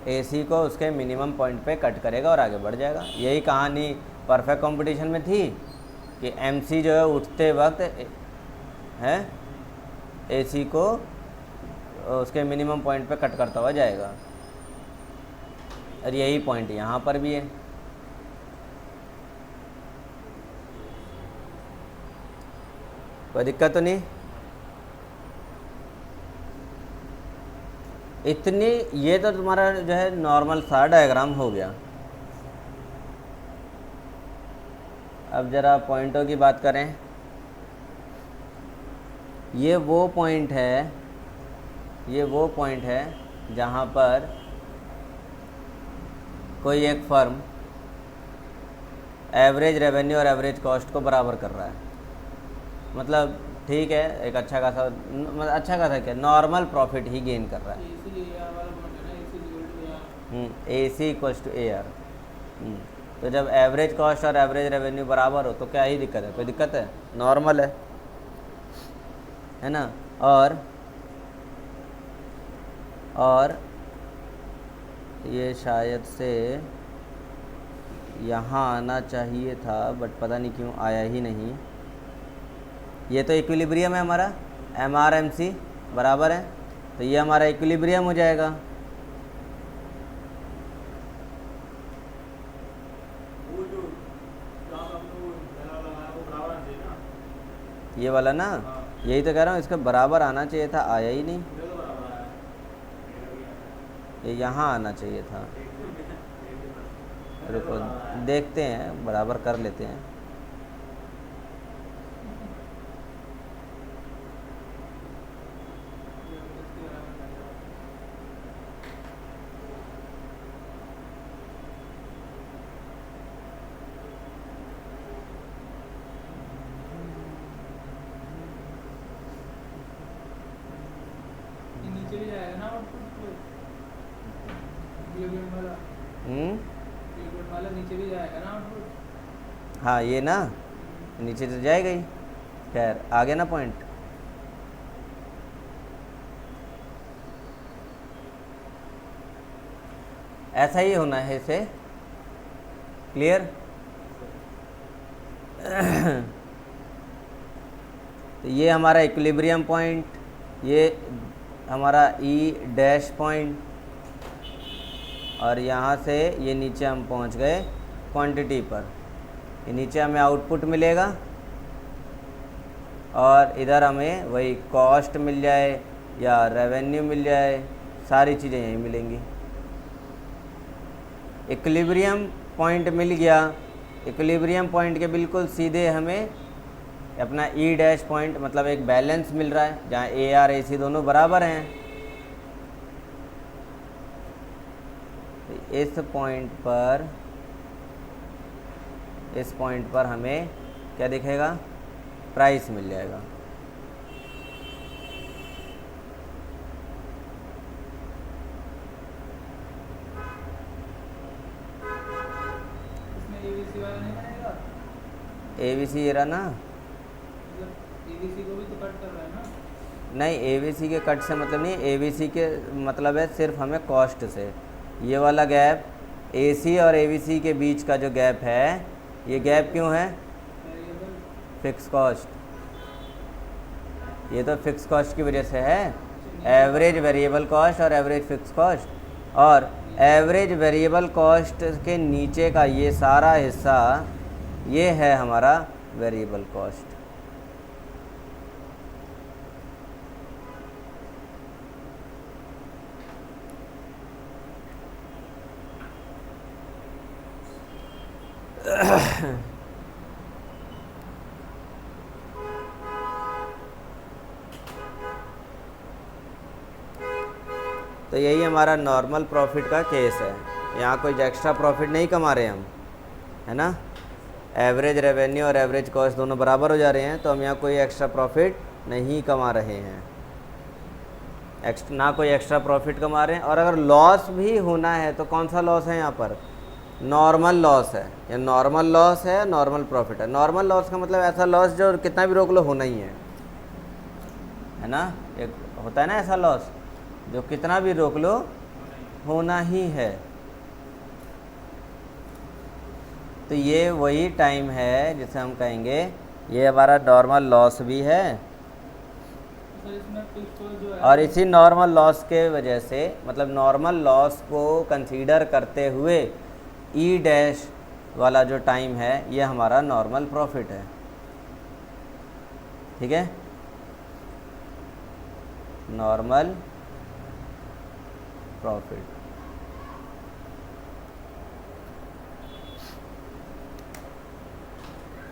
एसी को उसके मिनिमम पॉइंट पे कट करेगा और आगे बढ़ जाएगा। यही कहानी परफेक्ट कंपटीशन में थी कि एमसी जो है उठते वक्त है एसी को उसके मिनिमम पॉइंट पे कट करता हुआ जाएगा, और यही पॉइंट यहाँ पर भी है। कोई दिक्कत तो नहीं? इतनी, ये तो तुम्हारा जो है नॉर्मल सा डायग्राम हो गया। अब ज़रा पॉइंटों की बात करें। ये वो पॉइंट है जहाँ पर कोई एक फर्म एवरेज रेवेन्यू और एवरेज कॉस्ट को बराबर कर रहा है। मतलब ठीक है, एक अच्छा खासा क्या नॉर्मल प्रॉफिट ही गेन कर रहा है। ए सी इक्वल्स टू ए आर। तो जब एवरेज कॉस्ट और एवरेज रेवेन्यू बराबर हो तो क्या ही दिक्कत है? कोई दिक्कत है? नॉर्मल है ना। और ये शायद से यहाँ आना चाहिए था बट पता नहीं क्यों आया ही नहीं। ये तो इक्विलिब्रियम है हमारा, एम आर एम सी बराबर है, तो ये हमारा इक्विलिब्रियम हो जाएगा। ये वाला ना, यही तो कह रहा हूँ, इसका बराबर आना चाहिए था, आया ही नहीं। ये यहाँ आना चाहिए था। रुको देखते हैं, बराबर कर लेते हैं। नीचे भी जाएगा ना आउटपुट वाला नीचे भी जाएगा ना आउटपुट। हाँ ये ना नीचे तो जाएगा ही। खैर आगे ना पॉइंट, ऐसा ही होना है इसे। क्लियर? तो ये हमारा इक्विलिब्रियम पॉइंट, ये हमारा ई डैश पॉइंट, और यहाँ से ये नीचे हम पहुँच गए क्वांटिटी पर। ये नीचे हमें आउटपुट मिलेगा और इधर हमें वही कॉस्ट मिल जाए या रेवेन्यू मिल जाए, सारी चीज़ें यहीं मिलेंगी। इक्विलिब्रियम पॉइंट मिल गया। इक्विलिब्रियम पॉइंट के बिल्कुल सीधे हमें अपना ई डैश पॉइंट, मतलब एक बैलेंस मिल रहा है जहाँ ए आर ए सी दोनों बराबर हैं। तो इस पॉइंट पर हमें क्या दिखेगा, प्राइस मिल जाएगा। इसमें एबीसी वाला नहीं बनेगा? एबीसी ये रहा ना, मतलब एबीसी को भी तो कट कर रहा है ना? नहीं, एबीसी के कट से मतलब नहीं, एबीसी के मतलब है सिर्फ हमें कॉस्ट से। ये वाला गैप एसी और एबीसी के बीच का जो गैप है, ये गैप क्यों है, वेरिएबल। Fix cost. ये तो फिक्स कॉस्ट की वजह से है, एवरेज वेरिएबल कॉस्ट और एवरेज फिक्स कॉस्ट। और एवरेज वेरिएबल कॉस्ट के नीचे का ये सारा हिस्सा, ये है हमारा वेरिएबल कॉस्ट। तो यही हमारा नॉर्मल प्रॉफिट का केस है। यहाँ कोई एक्स्ट्रा प्रॉफिट नहीं कमा रहे हम, है ना। एवरेज रेवेन्यू और एवरेज कॉस्ट दोनों बराबर हो जा रहे हैं, तो हम यहाँ कोई एक्स्ट्रा प्रॉफिट नहीं कमा रहे हैं, ना कोई एक्स्ट्रा प्रॉफिट कमा रहे हैं। और अगर लॉस भी होना है तो कौन सा लॉस है यहाँ पर, नॉर्मल लॉस है। या नॉर्मल लॉस है, नॉर्मल प्रॉफिट है। नॉर्मल लॉस का मतलब ऐसा लॉस जो कितना भी रोक लो होना ही है ना। एक होता है ना ऐसा लॉस जो कितना भी रोक लो होना ही है। तो ये वही टाइम है जिसे हम कहेंगे ये हमारा नॉर्मल लॉस भी है। सर इसमें फिक्स कॉस्ट जो है, और इसी नॉर्मल लॉस के वजह से, मतलब नॉर्मल लॉस को कंसीडर करते हुए ई डैश वाला जो टाइम है ये हमारा नॉर्मल प्रॉफिट है। ठीक है, नॉर्मल प्रॉफिट।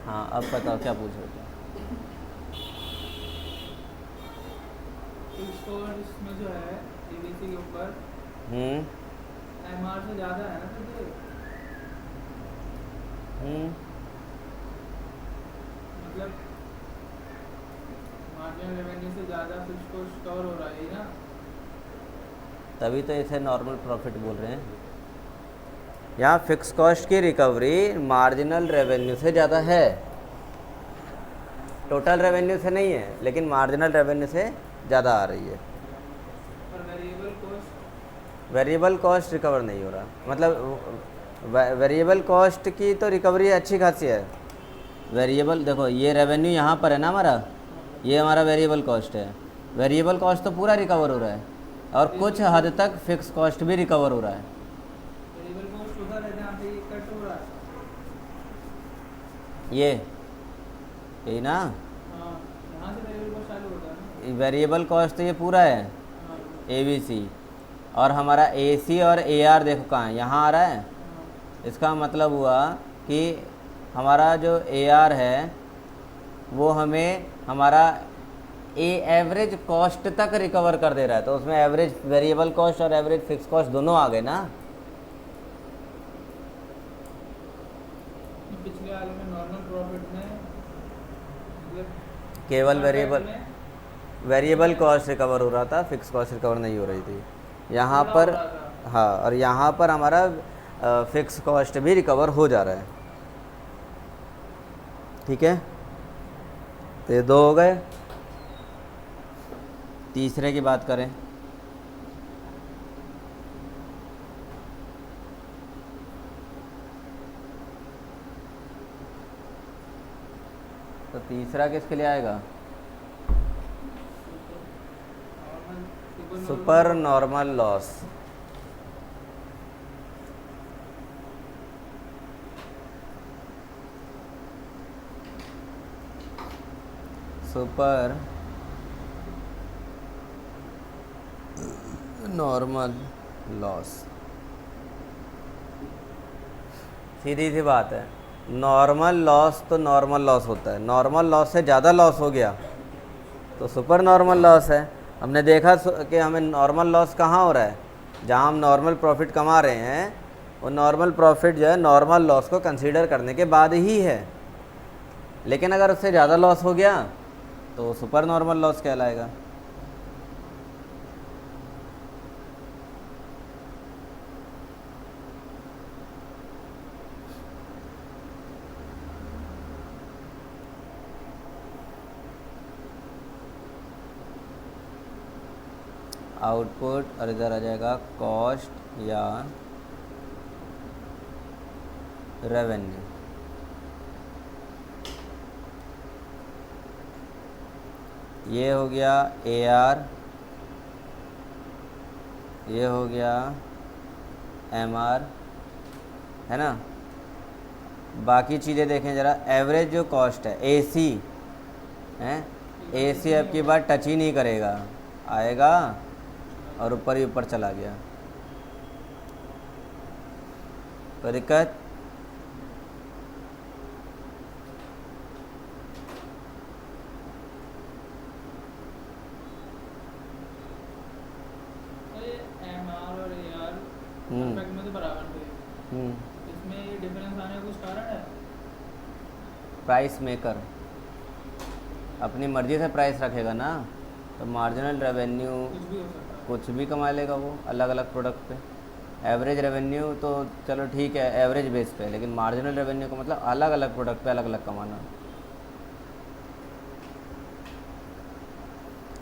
हाँ, अब बताओ क्या पूछ रहे थे। फिक्स कॉस्ट इसमें जो है एबीसी के ऊपर हम्म एमआर से ज़्यादा है ना, तो ये मतलब मार्जिनल रेवेन्यू से ज़्यादा फिक्स कॉस्ट कवर हो रहा है ना। तभी तो इसे नॉर्मल प्रॉफिट बोल रहे हैं। यहाँ फिक्स कॉस्ट की रिकवरी मार्जिनल रेवेन्यू से ज़्यादा है, टोटल रेवेन्यू से नहीं है, लेकिन मार्जिनल रेवेन्यू से ज़्यादा आ रही है। और वेरिएबल कॉस्ट रिकवर नहीं हो रहा, मतलब वेरिएबल कॉस्ट की तो रिकवरी अच्छी खासी है। वेरिएबल देखो, ये रेवेन्यू यहाँ पर है ना हमारा, ये हमारा वेरिएबल कॉस्ट है। वेरिएबल कॉस्ट तो पूरा रिकवर हो रहा है और कुछ हद तक फिक्स कॉस्ट भी रिकवर हो रहा है। वेरिएबल कॉस्ट उधर है जहाँ पे ये कट हो रहा है। ये यही ना, हाँ, यहाँ से वेरिएबल कॉस्ट चालू होता है ना। वेरिएबल कॉस्ट तो ये पूरा है हाँ, ABC, और हमारा AC और AR देखो कहाँ है, यहाँ आ रहा है। हाँ। इसका मतलब हुआ कि हमारा जो AR है वो हमें हमारा एवरेज कॉस्ट तक रिकवर कर दे रहा है। तो उसमें एवरेज वेरिएबल कॉस्ट और एवरेज फिक्स कॉस्ट दोनों आ गए ना। पिछले वाले में नॉर्मल प्रॉफिट में मतलब केवल वेरिएबल कॉस्ट रिकवर हो रहा था, फिक्स कॉस्ट रिकवर नहीं हो रही थी। यहाँ पर हाँ, और यहाँ पर हमारा फिक्स कॉस्ट भी रिकवर हो जा रहा है। ठीक है, तो ये दो हो गए। तीसरे की बात करें तो तीसरा किसके लिए आएगा, normal super normal loss. Super normal loss, सीधी सी बात है। नॉर्मल लॉस तो नॉर्मल लॉस होता है, नॉर्मल लॉस से ज़्यादा लॉस हो गया तो सुपर नॉर्मल लॉस है। हमने देखा कि हमें नॉर्मल लॉस कहाँ हो रहा है, जहाँ हम नॉर्मल प्रॉफिट कमा रहे हैं वो नॉर्मल प्रॉफिट जो है नॉर्मल लॉस को कंसीडर करने के बाद ही है। लेकिन अगर उससे ज़्यादा लॉस हो गया तो सुपर नॉर्मल लॉस कहलाएगा। आउटपुट और इधर आ जाएगा कॉस्ट या रेवेन्यू। ये हो गया AR, ये हो गया MR, है ना। बाकी चीज़ें देखें ज़रा। एवरेज जो कॉस्ट है AC है, AC अब की बार टच ही नहीं करेगा, आएगा और ऊपर ही ऊपर चला गया। तो दिक्कत MR और AR परफेक्ट में तो बराबर थे, इसमें ये डिफरेंस आने का कुछ कारण है? प्राइस मेकर अपनी मर्ज़ी से प्राइस रखेगा ना, तो मार्जिनल रेवेन्यू कुछ भी हो सकता है, कुछ भी कमा लेगा वो अलग अलग प्रोडक्ट पे। एवरेज रेवेन्यू तो चलो ठीक है एवरेज बेस पे, लेकिन मार्जिनल रेवेन्यू का मतलब अलग अलग प्रोडक्ट पे अलग अलग कमाना।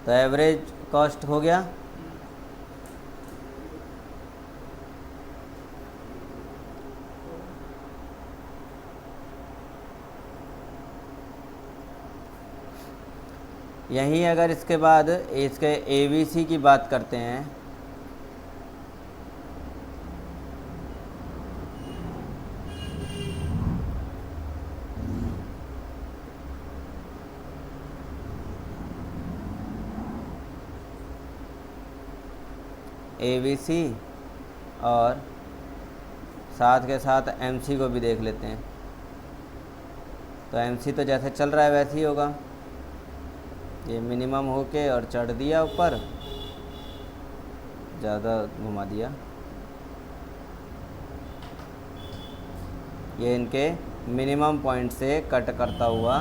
तो एवरेज कॉस्ट हो गया। यहीं अगर इसके बाद इसके ABC की बात करते हैं, ABC और साथ के साथ MC को भी देख लेते हैं। तो MC तो जैसे चल रहा है वैसे ही होगा, ये मिनिमम होके और चढ़ दिया ऊपर, ज़्यादा घुमा दिया। ये इनके मिनिमम पॉइंट से कट करता हुआ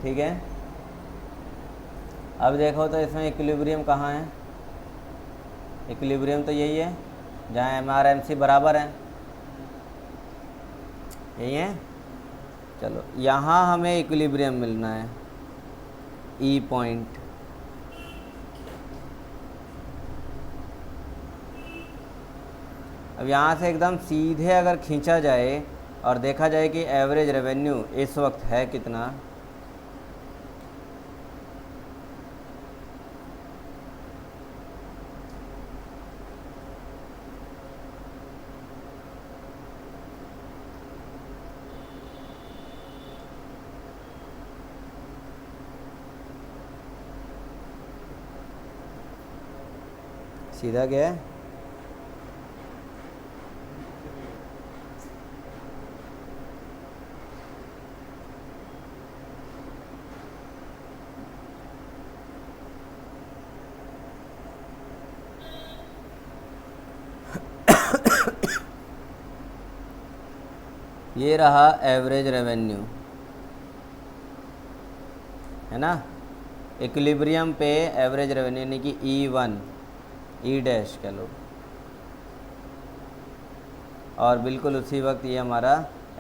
ठीक है। अब देखो तो इसमें इक्विलिब्रियम कहाँ है, इक्विलिब्रियम तो यही है जहाँ MR MC बराबर हैं, यही है। चलो यहाँ हमें इक्विलिब्रियम मिलना है, E पॉइंट। अब यहाँ से एकदम सीधे अगर खींचा जाए और देखा जाए कि एवरेज रेवेन्यू इस वक्त है कितना, सीधा गया है। ये रहा एवरेज रेवेन्यू, है ना। इक्विलिब्रियम पे एवरेज रेवेन्यू यानी कि E1 E डैश कह लो, और बिल्कुल उसी वक्त ये हमारा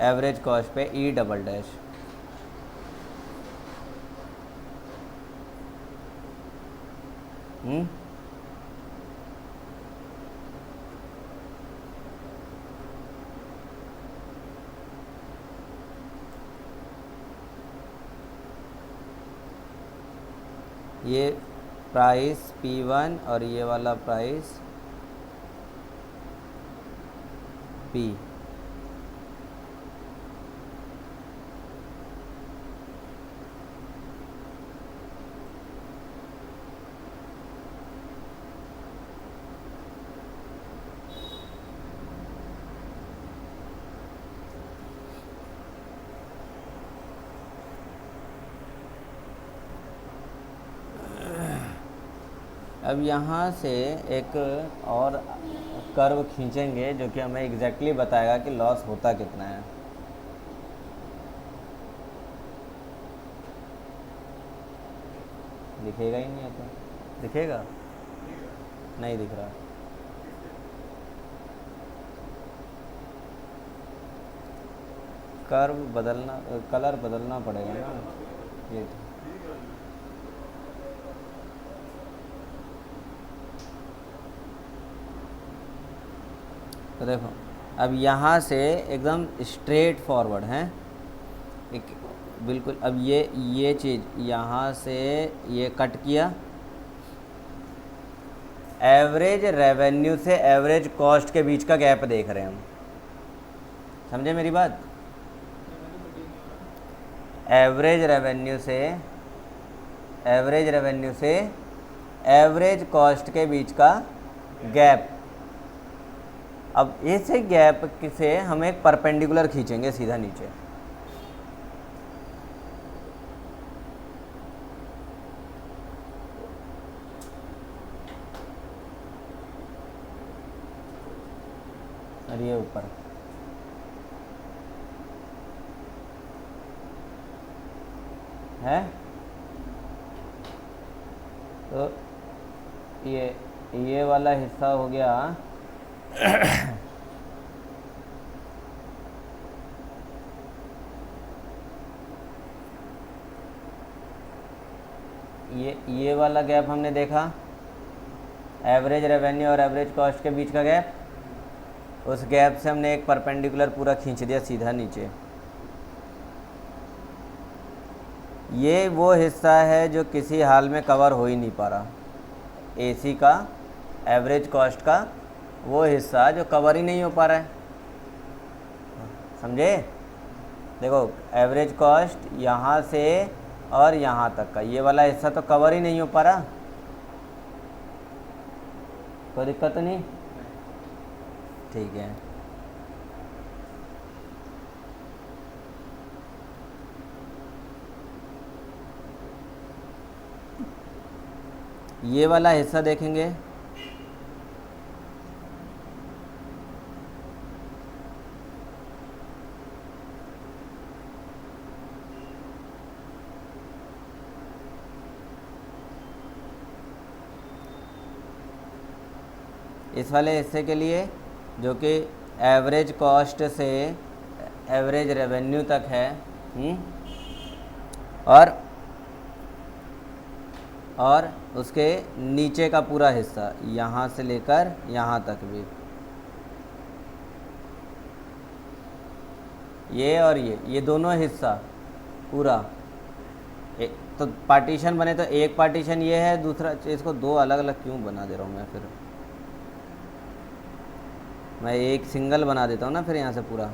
एवरेज कॉस्ट पे ई डबल डैश। ये प्राइस P1 और ये वाला प्राइस P। अब यहाँ से एक और कर्व खींचेंगे जो कि हमें एग्जैक्टली बताएगा कि लॉस होता कितना है। दिखेगा ही नहीं है तो दिखेगा, नहीं दिख रहा। कर्व बदलना, कलर बदलना पड़ेगा ना ये। तो देखो अब यहाँ से एकदम स्ट्रेट फॉरवर्ड है एक बिल्कुल। अब ये चीज़ यहाँ से ये कट किया, एवरेज रेवेन्यू से एवरेज कॉस्ट के बीच का गैप देख रहे हैं हम। समझे मेरी बात? एवरेज रेवेन्यू से एवरेज कॉस्ट के बीच का गैप। अब इस गैप से हम एक परपेंडिकुलर खींचेंगे सीधा नीचे। और ये ऊपर है तो ये वाला हिस्सा हो गया ये वाला गैप हमने देखा, एवरेज रेवेन्यू और एवरेज कॉस्ट के बीच का गैप। उस गैप से हमने एक परपेंडिकुलर पूरा खींच दिया सीधा नीचे। ये वो हिस्सा है जो किसी हाल में कवर हो ही नहीं पा रहा। एसी का एवरेज कॉस्ट का वो हिस्सा जो कवर ही नहीं हो पा रहा है। समझे? देखो एवरेज कॉस्ट यहाँ से और यहाँ तक का ये वाला हिस्सा तो कवर ही नहीं हो पा रहा। कोई दिक्कत तो नहीं? ठीक है। ये वाला हिस्सा देखेंगे, इस वाले हिस्से के लिए जो कि एवरेज कॉस्ट से एवरेज रेवेन्यू तक है, और उसके नीचे का पूरा हिस्सा यहाँ से लेकर यहाँ तक भी, ये और ये दोनों हिस्सा पूरा तो पार्टीशन बने। तो एक पार्टीशन ये है, दूसरा इसको दो अलग अलग क्यों बना दे रहा हूँ मैं? फिर मैं एक सिंगल बना देता हूँ ना। फिर यहाँ से पूरा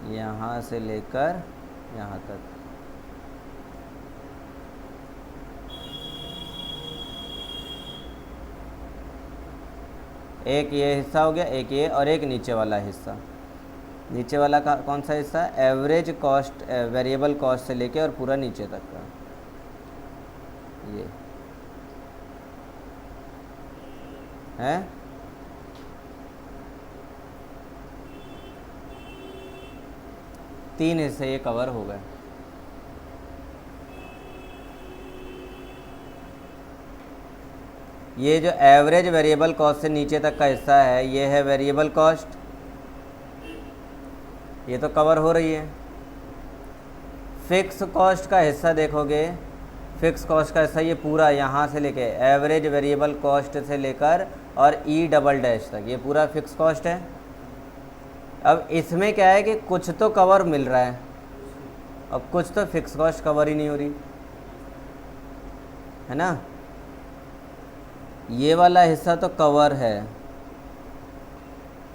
यहाँ से लेकर यहाँ तक एक ये हिस्सा हो गया, एक ये और एक नीचे वाला हिस्सा। नीचे वाला का कौन सा हिस्सा? एवरेज कॉस्ट, वेरिएबल कॉस्ट से लेके और पूरा नीचे तक का ये है। तीन हिस्से ये कवर हो गए। ये जो एवरेज वेरिएबल कॉस्ट से नीचे तक का हिस्सा है ये है वेरिएबल कॉस्ट, ये तो कवर हो रही है। फिक्स कॉस्ट का हिस्सा देखोगे, फिक्स कॉस्ट का हिस्सा ये पूरा यहाँ से लेके एवरेज वेरिएबल कॉस्ट से लेकर और ई डबल डैश तक ये पूरा फिक्स कॉस्ट है। अब इसमें क्या है कि कुछ तो कवर मिल रहा है और कुछ तो फिक्स कॉस्ट कवर ही नहीं हो रही है ना। ये वाला हिस्सा तो कवर है,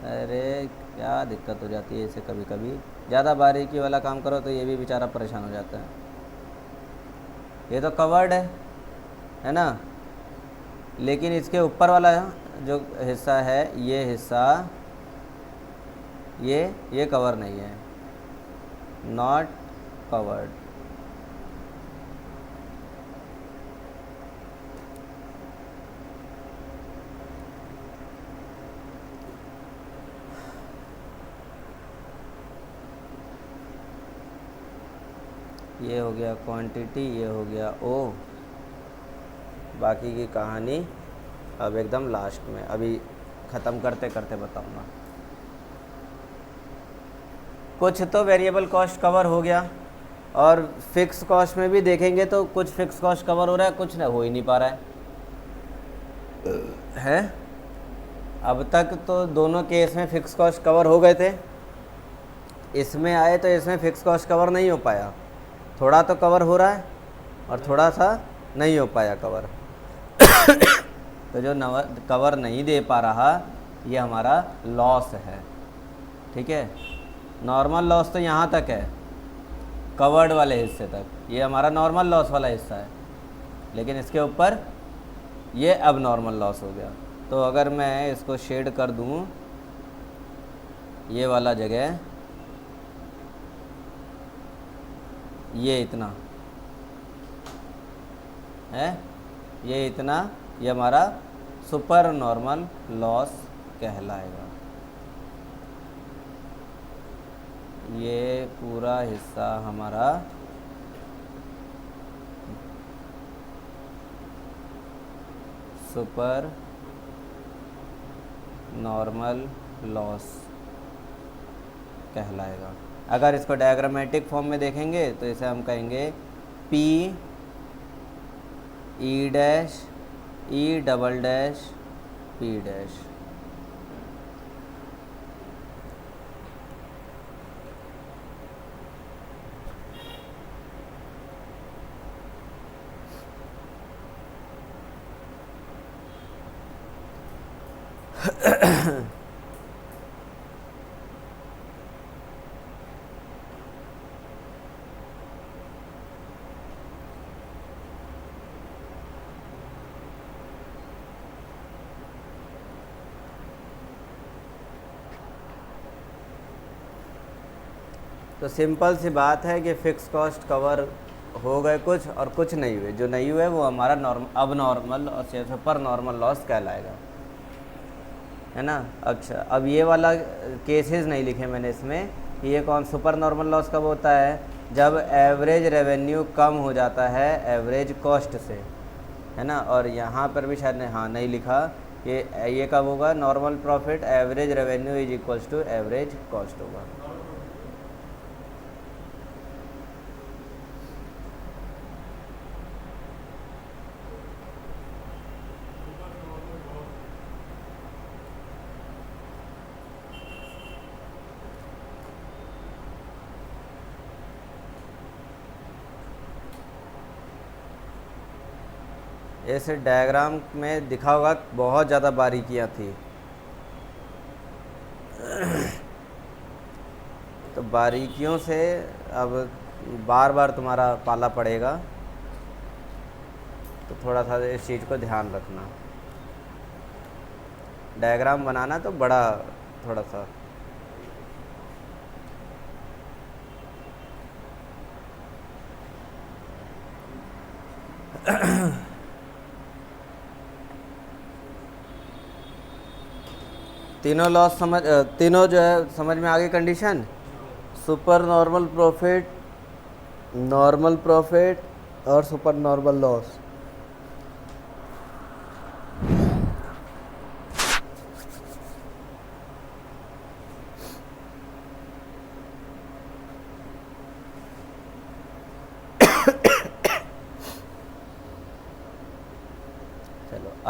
अरे क्या दिक्कत हो जाती है इसे, कभी कभी ज़्यादा बारीकी वाला काम करो तो ये भी बेचारा परेशान हो जाता है। ये तो कवर्ड है ना, लेकिन इसके ऊपर वाला जो हिस्सा है ये हिस्सा ये कवर नहीं है, नॉट कवर्ड। ये हो गया क्वांटिटी, ये हो गया ओ, बाकी की कहानी अब एकदम लास्ट में, अभी ख़त्म करते करते बताऊंगा। कुछ तो वेरिएबल कॉस्ट कवर हो गया और फिक्स कॉस्ट में भी देखेंगे तो कुछ फिक्स कॉस्ट कवर हो रहा है, कुछ हो ही नहीं पा रहा है। अब तक तो दोनों केस में फिक्स कॉस्ट कवर हो गए थे, इसमें आए तो इसमें फिक्स कॉस्ट कवर नहीं हो पाया, थोड़ा तो कवर हो रहा है और थोड़ा सा नहीं हो पाया कवर। तो जो कवर नहीं दे पा रहा ये हमारा लॉस है, ठीक है। नॉर्मल लॉस तो यहाँ तक है, कवर्ड वाले हिस्से तक, ये हमारा नॉर्मल लॉस वाला हिस्सा है, लेकिन इसके ऊपर ये अब नॉर्मल लॉस हो गया। तो अगर मैं इसको शेड कर दूँ, ये वाला जगह ये इतना है, ये इतना, ये हमारा सुपर नॉर्मल लॉस कहलाएगा। ये पूरा हिस्सा हमारा सुपर नॉर्मल लॉस कहलाएगा। अगर इसको डायग्रामेटिक फॉर्म में देखेंगे तो इसे हम कहेंगे P E dash E double dash P dash. तो सिंपल सी बात है कि फ़िक्स कॉस्ट कवर हो गए कुछ और कुछ नहीं हुए, जो नहीं हुए वो हमारा अब नॉर्मल और सुपर नॉर्मल लॉस कहलाएगा, है ना। अच्छा, अब ये वाला केसेस नहीं लिखे मैंने इसमें, ये कौन सुपर नॉर्मल लॉस कब होता है, जब एवरेज रेवेन्यू कम हो जाता है एवरेज कॉस्ट से, है ना। और यहाँ पर भी शायद हाँ नहीं लिखा, ये कब होगा, normal profit average revenue is equals to average cost होगा। ऐसे डायग्राम में दिखा होगा बहुत ज़्यादा बारीकियाँ थी, तो बारीकियों से अब बार बार तुम्हारा पाला पड़ेगा, तो थोड़ा सा इस चीज़ को ध्यान रखना। डायग्राम बनाना तो बड़ा थोड़ा सा तीनों लॉस तीनों जो है समझ में आ गई condition, super normal profit, normal profit और सुपर नॉर्मल लॉस।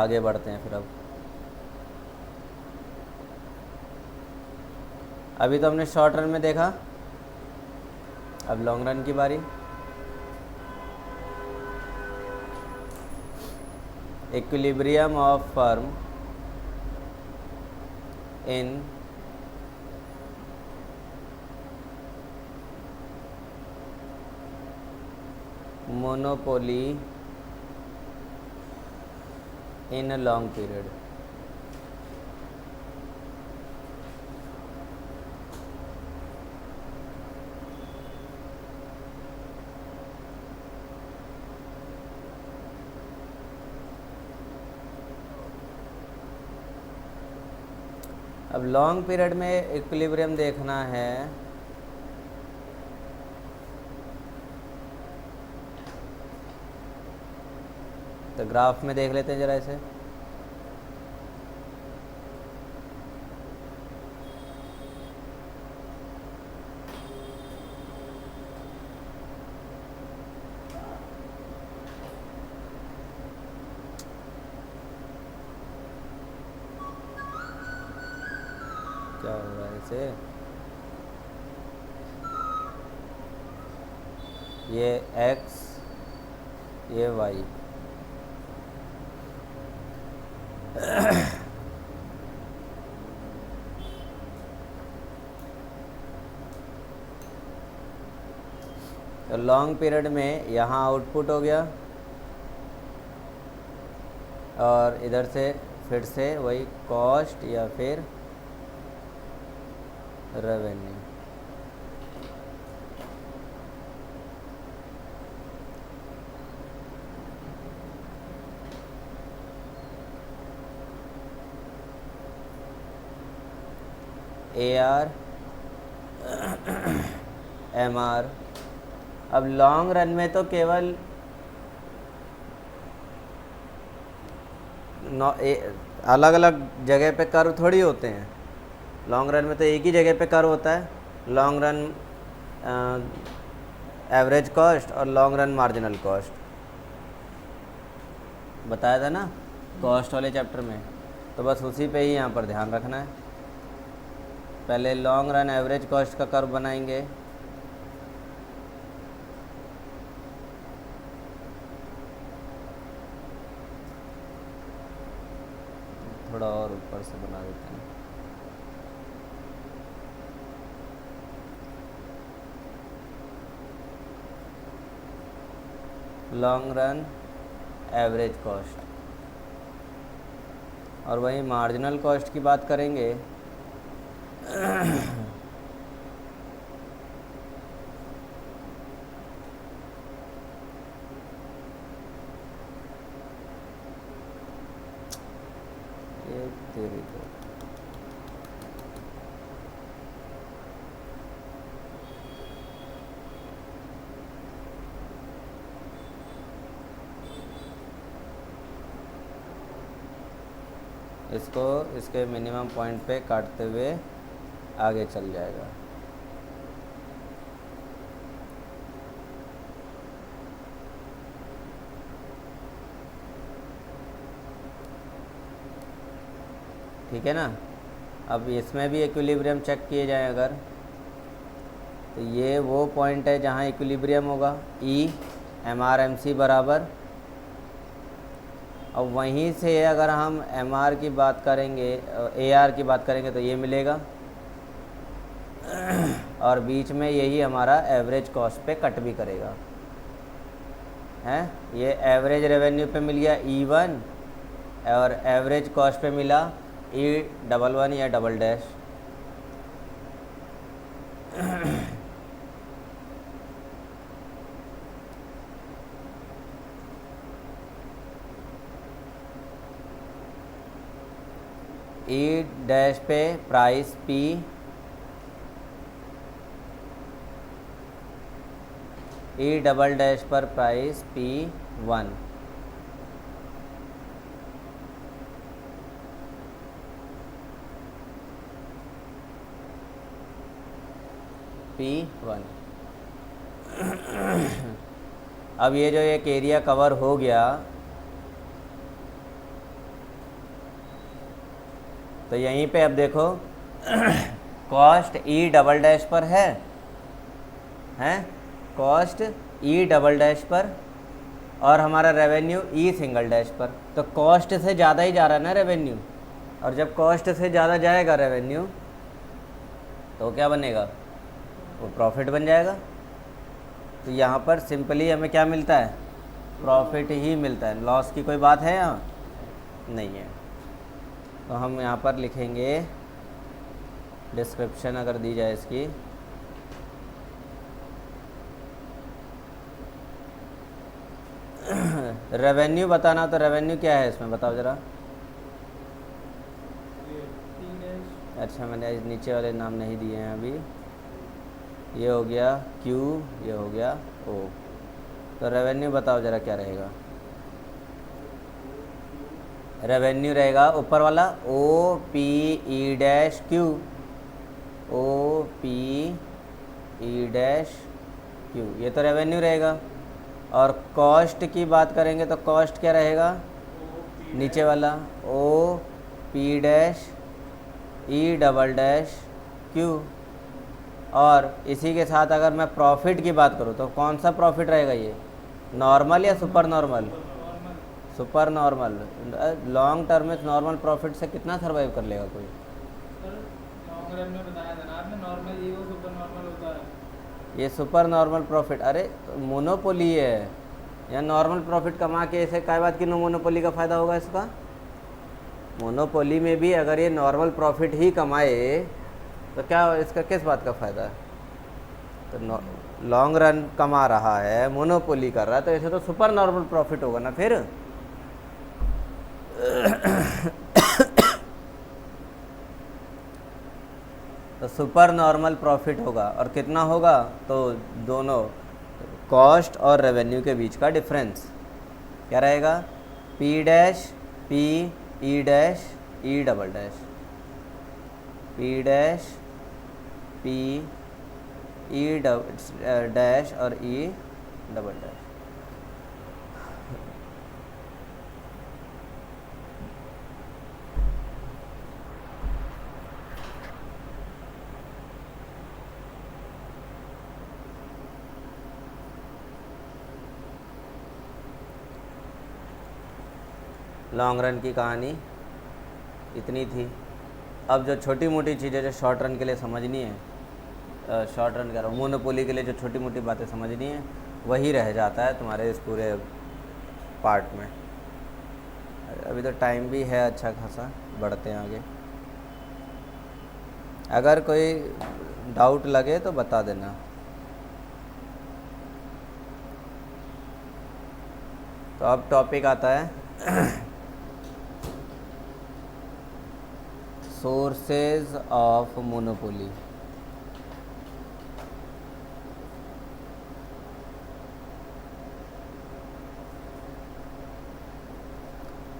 आगे बढ़ते हैं फिर। अब अभी तो हमने शॉर्ट रन में देखा, अब लॉन्ग रन की बारी। Equilibrium of firm in monopoly in a long period. अब लॉन्ग पीरियड में इक्विलिब्रियम देखना है, तो ग्राफ में देख लेते हैं ज़रा इसे। क्या हो रहा है इसे, ये x ये y। तो लॉन्ग पीरियड में यहाँ आउटपुट हो गया और इधर से फिर से वही कॉस्ट या फिर रेवेन्यू। AR MR। अब लॉन्ग रन में तो केवल अलग अलग जगह पे कर्व थोड़ी होते हैं। लॉन्ग रन में तो एक ही जगह पे कर्व होता है, लॉन्ग रन एवरेज कॉस्ट और लॉन्ग रन मार्जिनल कॉस्ट। बताया था ना कॉस्ट वाले चैप्टर में, तो बस उसी पे ही यहाँ पर ध्यान रखना है। पहले लॉन्ग रन एवरेज कॉस्ट का कर्व बनाएंगे, थोड़ा और ऊपर से बना देते हैं। लॉन्ग रन एवरेज कॉस्ट, और वहीं मार्जिनल कॉस्ट की बात करेंगे। ये तेरी को इसको इसके मिनिमम पॉइंट पे काटते हुए आगे चल जाएगा। ठीक है ना। अब इसमें भी इक्विलिब्रियम चेक किए जाए अगर, तो ये वो पॉइंट है जहाँ इक्विलिब्रियम होगा, E MR/MC बराबर। अब वहीं से अगर हम MR की बात करेंगे, AR की बात करेंगे, तो ये मिलेगा, और बीच में यही हमारा एवरेज कॉस्ट पे कट भी करेगा, हैं। ये एवरेज रेवेन्यू पे मिल गया E1 और एवरेज कॉस्ट पे मिला E11 या डबल डैश। E डैश पे price P, E double dash पर प्राइस P1। P1। अब ये जो एक एरिया कवर हो गया, तो यहीं पे अब देखो कॉस्ट ई डबल डैश पर है कॉस्ट ई डबल डैश पर और हमारा रेवेन्यू ई सिंगल डैश पर। तो कॉस्ट से ज़्यादा ही जा रहा है ना रेवेन्यू, और जब कॉस्ट से ज़्यादा जाएगा रेवेन्यू तो क्या बनेगा, वो प्रॉफिट बन जाएगा। तो यहाँ पर सिंपली हमें क्या मिलता है, प्रॉफिट ही मिलता है, लॉस की कोई बात है यहाँ नहीं है। तो हम यहाँ पर लिखेंगे डिस्क्रिप्शन अगर दी जाए इसकी, रेवेन्यू बताना, तो रेवेन्यू क्या है इसमें बताओ ज़रा। अच्छा मैंने नीचे वाले नाम नहीं दिए हैं अभी, ये हो गया Q, ये हो गया O। तो रेवेन्यू बताओ ज़रा क्या रहेगा, रेवेन्यू रहेगा ऊपर वाला OPE-Q, OPE-Q, ये तो रेवेन्यू रहेगा। और कॉस्ट की बात करेंगे तो कॉस्ट क्या रहेगा, नीचे वाला OP-E-Q। और इसी के साथ अगर मैं प्रॉफिट की बात करूँ तो कौन सा प्रॉफिट रहेगा, ये नॉर्मल या super normal, super normal. Long term में नॉर्मल प्रॉफिट से कितना सर्वाइव कर लेगा कोई, लॉन्ग रन में बताया था ना आपने, नॉर्मल ये वो सुपर नॉर्मल होता है। ये सुपर नॉर्मल प्रॉफिट, अरे मोनोपोली है या नॉर्मल प्रॉफिट कमा के इसे काय बात की नो मोनोपोली का फ़ायदा होगा इसका। मोनोपोली में भी अगर ये नॉर्मल प्रॉफिट ही कमाए तो क्या इसका किस बात का फ़ायदा है। तो लॉन्ग रन कमा रहा है, मोनोपोली कर रहा है, तो ऐसे तो सुपर नॉर्मल प्रॉफिट होगा ना फिर। तो सुपर नॉर्मल प्रॉफिट होगा, और कितना होगा, तो दोनों कॉस्ट और रेवेन्यू के बीच का डिफरेंस क्या रहेगा, P' P E' double dash, P' P E dash और E double dash. Long run की कहानी इतनी थी। अब जो छोटी मोटी चीज़ें जो शॉर्ट रन के लिए समझनी है, शॉर्ट रन कह रहा हूँ, मोनोपोली के लिए जो छोटी मोटी बातें समझनी है वही रह जाता है तुम्हारे इस पूरे पार्ट में। अभी तो टाइम भी है अच्छा खासा, बढ़ते हैं आगे। अगर कोई डाउट लगे तो बता देना। तो अब टॉपिक आता है सोर्सेज ऑफ मोनोपोली।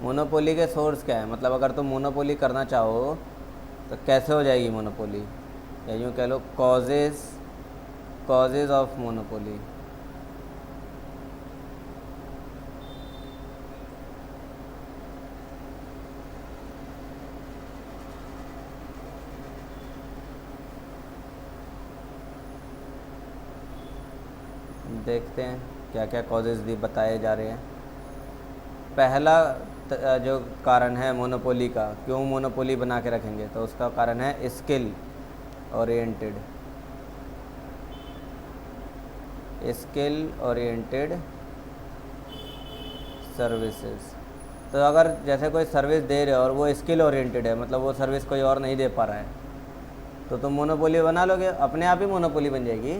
मोनोपोली के सोर्स क्या है, मतलब अगर तुम मोनोपोली करना चाहो तो कैसे हो जाएगी मोनोपोली, या यूँ कह लो कॉजेज ऑफ मोनोपोली। देखते हैं क्या क्या कॉजेज़ भी बताए जा रहे हैं। पहला जो कारण है मोनोपोली का, क्यों मोनोपोली बना के रखेंगे, तो उसका कारण है स्किल ओरिएंटेड सर्विसेज। तो अगर जैसे कोई सर्विस दे रहे हो और वो स्किल ओरिएंटेड है, मतलब वो सर्विस कोई और नहीं दे पा रहा है, तो तुम मोनोपोली बना लोगे, अपने आप ही मोनोपोली बन जाएगी।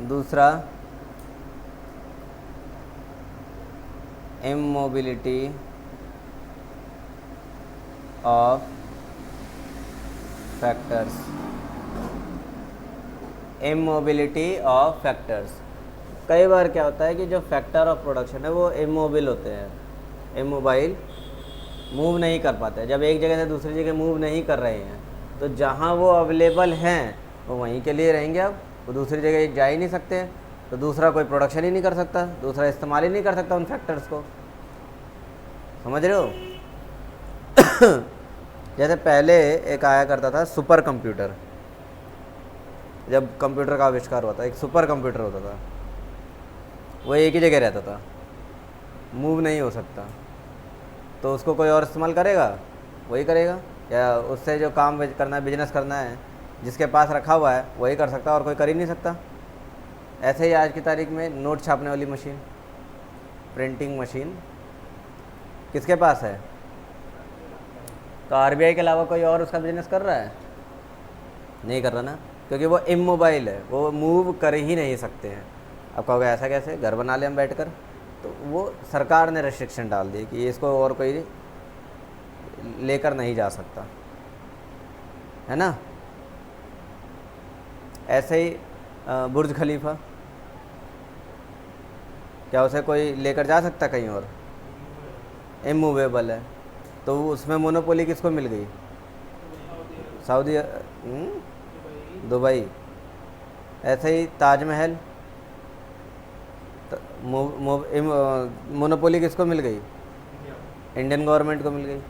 दूसरा इमोबिलिटी ऑफ फैक्टर्स। कई बार क्या होता है कि जो फैक्टर ऑफ प्रोडक्शन है वो इमोबाइल होते हैं, इमोबाइल मूव नहीं कर पाते। जब एक जगह से दूसरी जगह मूव नहीं कर रहे हैं तो जहाँ वो अवेलेबल हैं वो वहीं के लिए रहेंगे, अब वो दूसरी जगह जा ही नहीं सकते। तो दूसरा कोई प्रोडक्शन ही नहीं कर सकता, दूसरा इस्तेमाल ही नहीं कर सकता उन फैक्टर्स को। समझ रहे हो? जैसे पहले एक आया करता था सुपर कंप्यूटर, जब कंप्यूटर का आविष्कार हुआ था एक सुपर कंप्यूटर होता था, वो एक ही जगह रहता था, मूव नहीं हो सकता, तो उसको कोई और इस्तेमाल करेगा? वही करेगा, या उससे जो काम करना है, बिजनेस करना है, जिसके पास रखा हुआ है वही कर सकता, और कोई कर ही नहीं सकता। ऐसे ही आज की तारीख में नोट छापने वाली मशीन, प्रिंटिंग मशीन किसके पास है? तो आरबीआई के अलावा कोई और उसका बिजनेस कर रहा है? नहीं कर रहा ना, क्योंकि वो इमोबाइल है, वो मूव कर ही नहीं सकते हैं। अब कहोगे ऐसा कैसे, घर बना ले हम बैठकर, तो वो सरकार ने रेस्ट्रिक्शन डाल दी कि इसको और कोई लेकर नहीं जा सकता, है ना। ऐसे ही बुर्ज खलीफा, क्या उसे कोई लेकर जा सकता कहीं और? इमूवेबल है, तो उसमें मोनोपोली किसको मिल गई? Saudi, Dubai. ऐसे ही ताजमहल, मोनोपोली किसको मिल गई? इंडियन गवर्नमेंट को मिल गई।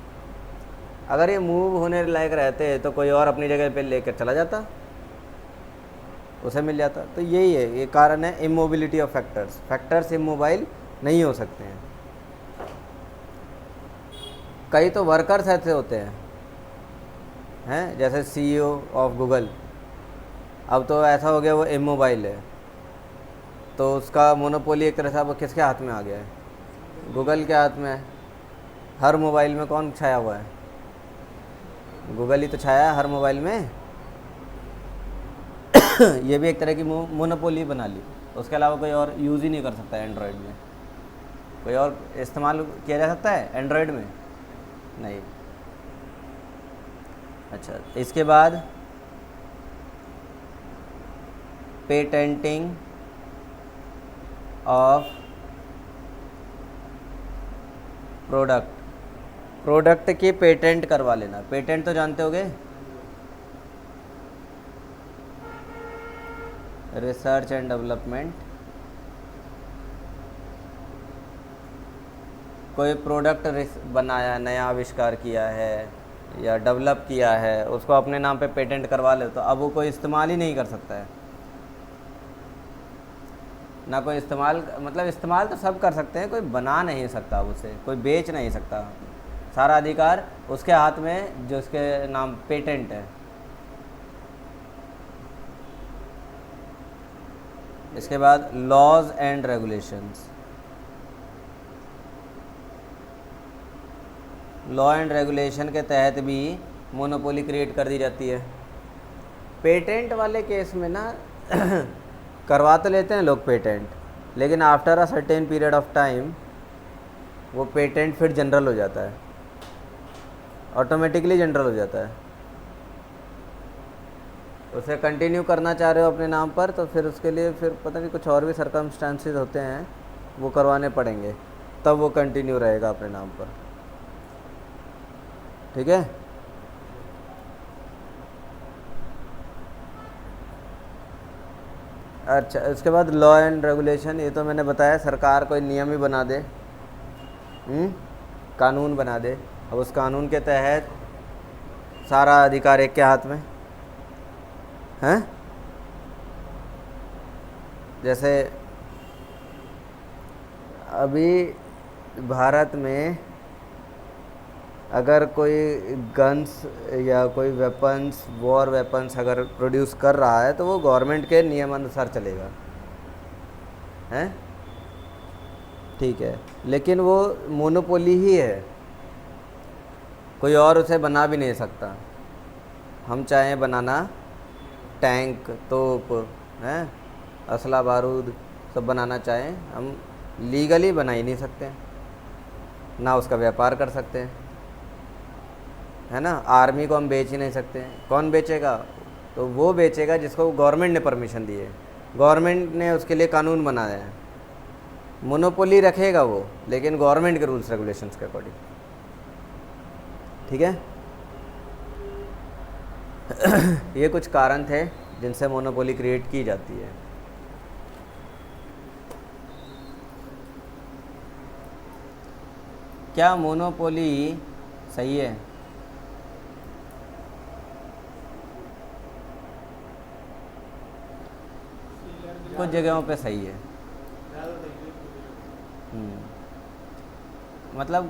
अगर ये मूव होने लायक रहते तो कोई और अपनी जगह पे लेकर चला जाता, उसे मिल जाता। तो यही है, ये कारण है immobility of factors. Factors immobile नहीं हो सकते हैं। कई तो वर्कर्स ऐसे होते हैं जैसे सीईओ ऑफ गूगल, अब तो ऐसा हो गया वो इमोबाइल है, तो उसका मोनोपोली एक तरह से अब किसके हाथ में आ गया है? गूगल के हाथ में है। हर मोबाइल में कौन छाया हुआ है? गूगल ही तो छाया है हर मोबाइल में। ये भी एक तरह की मोनोपोली बना ली, उसके अलावा कोई और यूज़ ही नहीं कर सकता है एंड्रॉयड में। कोई और इस्तेमाल किया जा सकता है एंड्रॉयड में? नहीं। अच्छा, इसके बाद पेटेंटिंग ऑफ प्रोडक्ट की पेटेंट करवा लेना। पेटेंट तो जानते होगे, रिसर्च एंड डेवलपमेंट। कोई प्रोडक्ट बनाया, नया आविष्कार किया है या डेवलप किया है, उसको अपने नाम पे पेटेंट करवा ले तो अब वो कोई इस्तेमाल ही नहीं कर सकता है ना। कोई इस्तेमाल, मतलब इस्तेमाल तो सब कर सकते हैं, कोई बना नहीं सकता उसे, कोई बेच नहीं सकता। सारा अधिकार उसके हाथ में जो उसके नाम पेटेंट है। इसके बाद laws and regulations. Law and regulation के तहत भी मोनोपोली क्रिएट कर दी जाती है। पेटेंट वाले केस में ना करवा तो लेते हैं लोग पेटेंट, लेकिन after a certain period of time वो पेटेंट फिर जनरल हो जाता है, ऑटोमेटिकली जनरल हो जाता है। उसे कंटिन्यू करना चाह रहे हो अपने नाम पर, तो फिर उसके लिए फिर पता नहीं कुछ और भी सर्कमस्टांसेस होते हैं, वो करवाने पड़ेंगे, तब वो कंटिन्यू रहेगा अपने नाम पर। ठीक है। अच्छा, इसके बाद लॉ एंड रेगुलेशन, ये तो मैंने बताया, सरकार कोई नियम ही बना दे, कानून बना दे, अब उस कानून के तहत सारा अधिकार एक के हाथ में है। जैसे अभी भारत में अगर कोई गन्स या कोई वेपन्स, वॉर वेपन्स अगर प्रोड्यूस कर रहा है तो वो गवर्नमेंट के नियमानुसार चलेगा, हैं? ठीक है, लेकिन वो मोनोपोली ही है, कोई और उसे बना भी नहीं सकता। हम चाहें बनाना टैंक, तोप, हैं, असला बारूद सब बनाना चाहें, हम लीगली बना ही नहीं सकते, ना उसका व्यापार कर सकते हैं, है ना। आर्मी को हम बेच ही नहीं सकते। कौन बेचेगा? तो वो बेचेगा जिसको गवर्नमेंट ने परमिशन दी है, गवर्नमेंट ने उसके लिए कानून बनाया है। मोनोपोली रखेगा वो, लेकिन गवर्नमेंट के रूल्स रेगुलेशंस के अकॉर्डिंग। ठीक है। ये कुछ कारण थे जिनसे मोनोपोली क्रिएट की जाती है। क्या मोनोपोली सही है? कुछ जगहों पे सही है। मतलब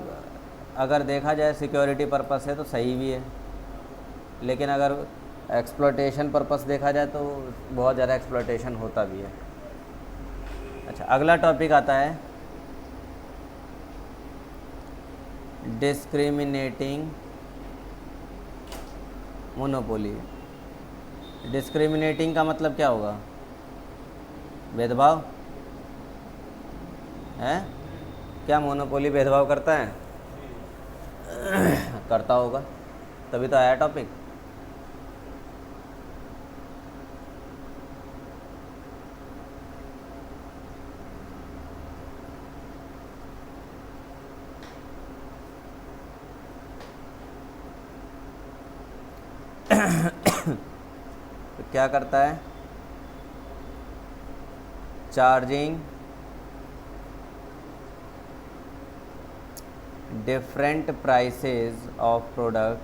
अगर देखा जाए सिक्योरिटी पर्पस है तो सही भी है, लेकिन अगर एक्सप्लॉयटेशन पर्पस देखा जाए तो बहुत ज़्यादा एक्सप्लॉयटेशन होता भी है। अच्छा, अगला टॉपिक आता है डिस्क्रिमिनेटिंग मोनोपोली। डिस्क्रिमिनेटिंग का मतलब क्या होगा? भेदभाव है? क्या मोनोपोली भेदभाव करता है? करता होगा, तभी तो आया टॉपिक। तो क्या करता है? Charging different prices of product,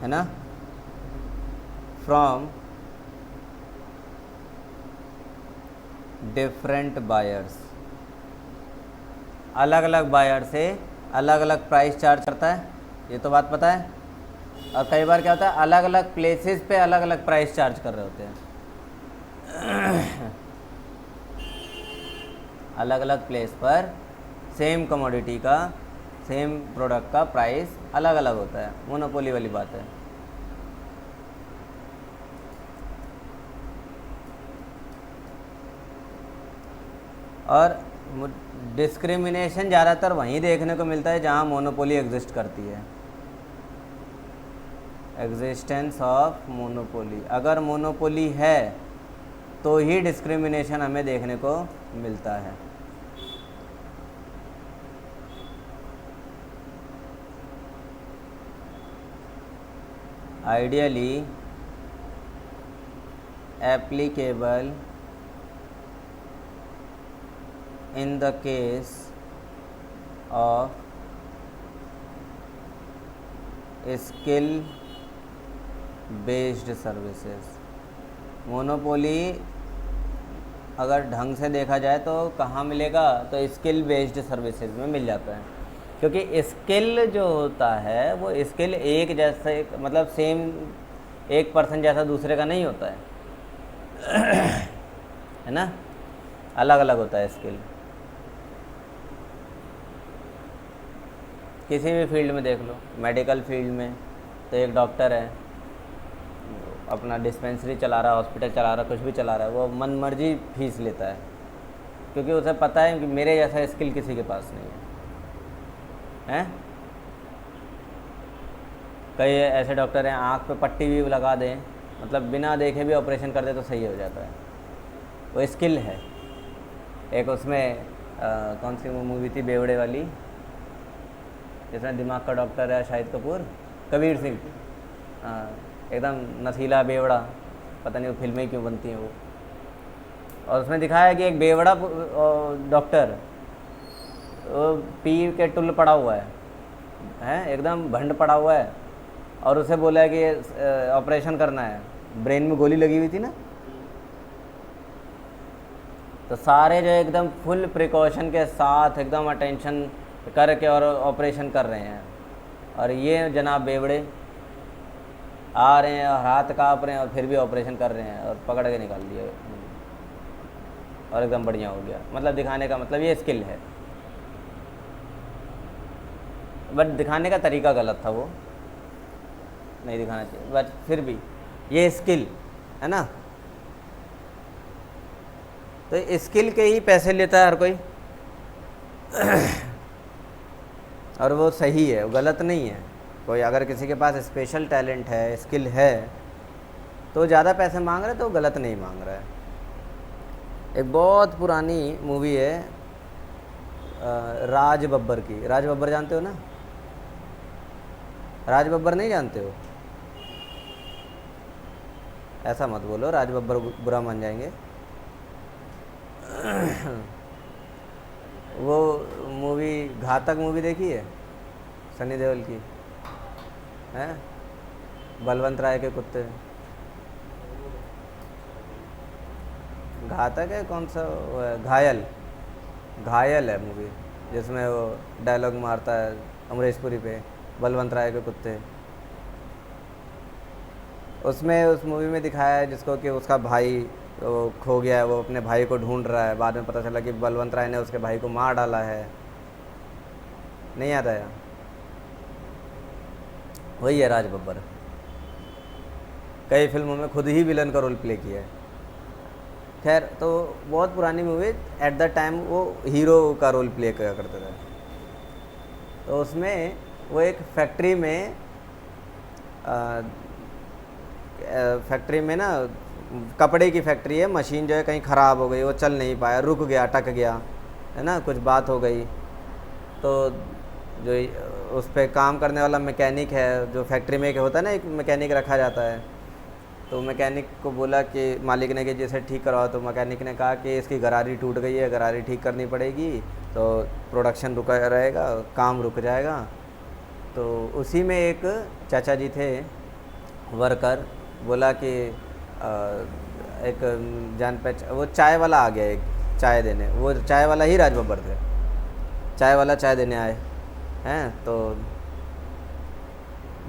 है ना, फ्रॉम डिफरेंट बायर्स। अलग अलग बायर से अलग अलग प्राइस चार्ज करता है, ये तो बात पता है। और कई बार क्या होता है, अलग अलग प्लेसेस पे अलग अलग प्राइस चार्ज कर रहे होते हैं। अलग अलग प्लेस पर सेम कमोडिटी का, सेम प्रोडक्ट का प्राइस अलग अलग होता है। मोनोपोली वाली बात है। और डिस्क्रिमिनेशन ज़्यादातर वहीं देखने को मिलता है जहाँ मोनोपोली एग्जिस्ट करती है। एग्जिस्टेंस ऑफ मोनोपोली, अगर मोनोपोली है तो ही डिस्क्रिमिनेशन हमें देखने को मिलता है। Ideally applicable in the case of skill based services। Monopoly अगर ढंग से देखा जाए तो कहाँ मिलेगा? तो स्किल बेस्ड सर्विसेज में मिल जाता है, क्योंकि स्किल जो होता है वो स्किल एक जैसा, मतलब सेम एक पर्सन जैसा दूसरे का नहीं होता है ना, अलग अलग होता है स्किल। किसी भी फील्ड में देख लो, मेडिकल फील्ड में तो एक डॉक्टर है, अपना डिस्पेंसरी चला रहा है, हॉस्पिटल चला रहा है, कुछ भी चला रहा है, वो मन मर्जी फीस लेता है, क्योंकि उसे पता है कि मेरे जैसा स्किल किसी के पास नहीं है, हैं? कई ऐसे डॉक्टर हैं आँख पे पट्टी भी लगा दें, मतलब बिना देखे भी ऑपरेशन कर दे तो सही हो जाता है, वो स्किल है। एक उसमें कौन सी मूवी थी बेवड़े वाली, जिसमें दिमाग का डॉक्टर है शाहिद कपूर, कबीर सिंह, एकदम नशीला बेवड़ा, पता नहीं वो फिल्में क्यों बनती हैं वो। और उसमें दिखाया कि एक बेवड़ा डॉक्टर वो पी के टुल पड़ा हुआ है, एकदम भंड पड़ा हुआ है, और उसे बोला है कि ऑपरेशन करना है, ब्रेन में गोली लगी हुई थी ना, तो सारे जो एकदम फुल प्रिकॉशन के साथ एकदम अटेंशन करके और ऑपरेशन कर रहे हैं, और ये जनाब बेवड़े आ रहे हैं और हाथ काँप रहे हैं और फिर भी ऑपरेशन कर रहे हैं, और पकड़ के निकाल दिया और एकदम बढ़िया हो गया। मतलब दिखाने का मतलब ये स्किल है, बट दिखाने का तरीका गलत था, वो नहीं दिखाना चाहिए, बट फिर भी ये स्किल है ना, तो स्किल के ही पैसे लेता है हर कोई और वो सही है, वो गलत नहीं है। कोई अगर किसी के पास स्पेशल टैलेंट है, स्किल है, तो ज़्यादा पैसे मांग रहा है तो वो गलत नहीं मांग रहा है। एक बहुत पुरानी मूवी है राज बब्बर की। राज बब्बर जानते हो ना? राज बब्बर नहीं जानते हो? ऐसा मत बोलो, राज बब्बर बुरा मान जाएंगे। वो मूवी घातक मूवी देखी है सनी देओल की, है बलवंत राय के कुत्ते। घातक है कौन सा वो है? घायल, घायल है मूवी, जिसमें वो डायलॉग मारता है अमरीश पुरी पे, बलवंत राय के कुत्ते। उसमें उस मूवी में दिखाया है जिसको कि उसका भाई वो खो गया है, वो अपने भाई को ढूंढ रहा है, बाद में पता चला कि बलवंत राय ने उसके भाई को मार डाला है। नहीं याद आया? वही है राज बब्बर, कई फिल्मों में खुद ही विलन का रोल प्ले किया है। खैर, तो बहुत पुरानी मूवी, एट द टाइम वो हीरो का रोल प्ले किया करते थे। तो उसमें वो एक फैक्ट्री में ना, कपड़े की फैक्ट्री है, मशीन जो है कहीं ख़राब हो गई, वो चल नहीं पाया, रुक गया, अटक गया, है ना, कुछ बात हो गई। तो जो उस पर काम करने वाला मैकेनिक है, जो फैक्ट्री में एक होता है ना, एक मैकेनिक रखा जाता है, तो मैकेनिक को बोला कि मालिक ने कि जैसे ठीक करवाओ, तो मैकेनिक ने कहा कि इसकी गरारी टूट गई है, गरारी ठीक करनी पड़ेगी, तो प्रोडक्शन रुका रहेगा, काम रुक जाएगा। तो उसी में एक चाचा जी थे वर्कर, बोला कि एक जान पहचान, वो चाय वाला आ गया, एक चाय देने, वो चाय वाला ही राज बब्बर थे, चाय वाला चाय देने आए हैं। तो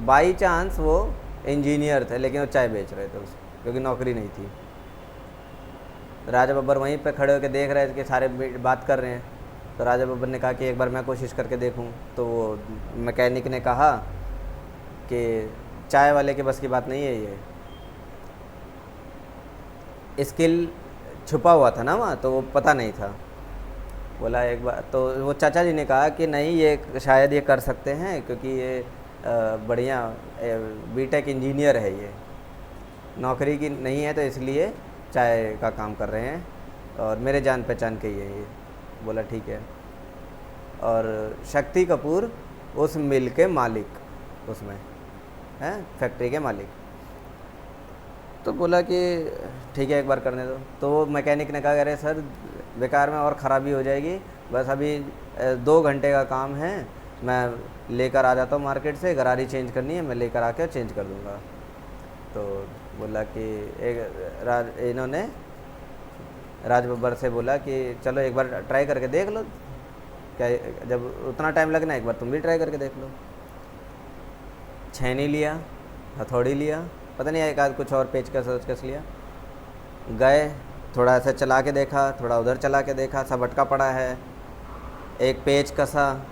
बाई चांस वो इंजीनियर थे, लेकिन वो चाय बेच रहे थे क्योंकि नौकरी नहीं थी। राजा बब्बर वहीं पे खड़े होकर देख रहे थे कि सारे बात कर रहे हैं। तो राजा बब्बर ने कहा कि एक बार मैं कोशिश करके देखूं। तो वो मैकेनिक ने कहा कि चाय वाले के बस की बात नहीं है, ये स्किल छुपा हुआ था ना वहाँ, तो वो पता नहीं था। बोला एक बार, तो वो चाचा जी ने कहा कि नहीं, ये शायद ये कर सकते हैं, क्योंकि ये बढ़िया बीटेक इंजीनियर है, ये नौकरी की नहीं है, तो इसलिए चाय का काम कर रहे हैं, और मेरे जान पहचान के ही है ये। बोला ठीक है। और शक्ति कपूर उस मिल के मालिक, उसमें हैं फैक्ट्री के मालिक। तो बोला कि ठीक है, एक बार करने दो। तो वो मैकेनिक ने कहा अरे सर, बेकार में और ख़राबी हो जाएगी, बस अभी 2 घंटे का काम है, मैं लेकर आ जाता हूँ मार्केट से, गरारी चेंज करनी है, मैं लेकर आके चेंज कर दूँगा। तो बोला कि इन्होंने राज बब्बर से बोला कि चलो एक बार ट्राई करके देख लो, क्या जब उतना टाइम लगना, एक बार तुम भी ट्राई करके देख लो। छेनी लिया, हथौड़ी लिया, पता नहीं एक आध कुछ और पेचकस वचकस लिया, गए, थोड़ा ऐसा चला के देखा, थोड़ा उधर चला के देखा, सब अटका पड़ा है। एक पेच कसा,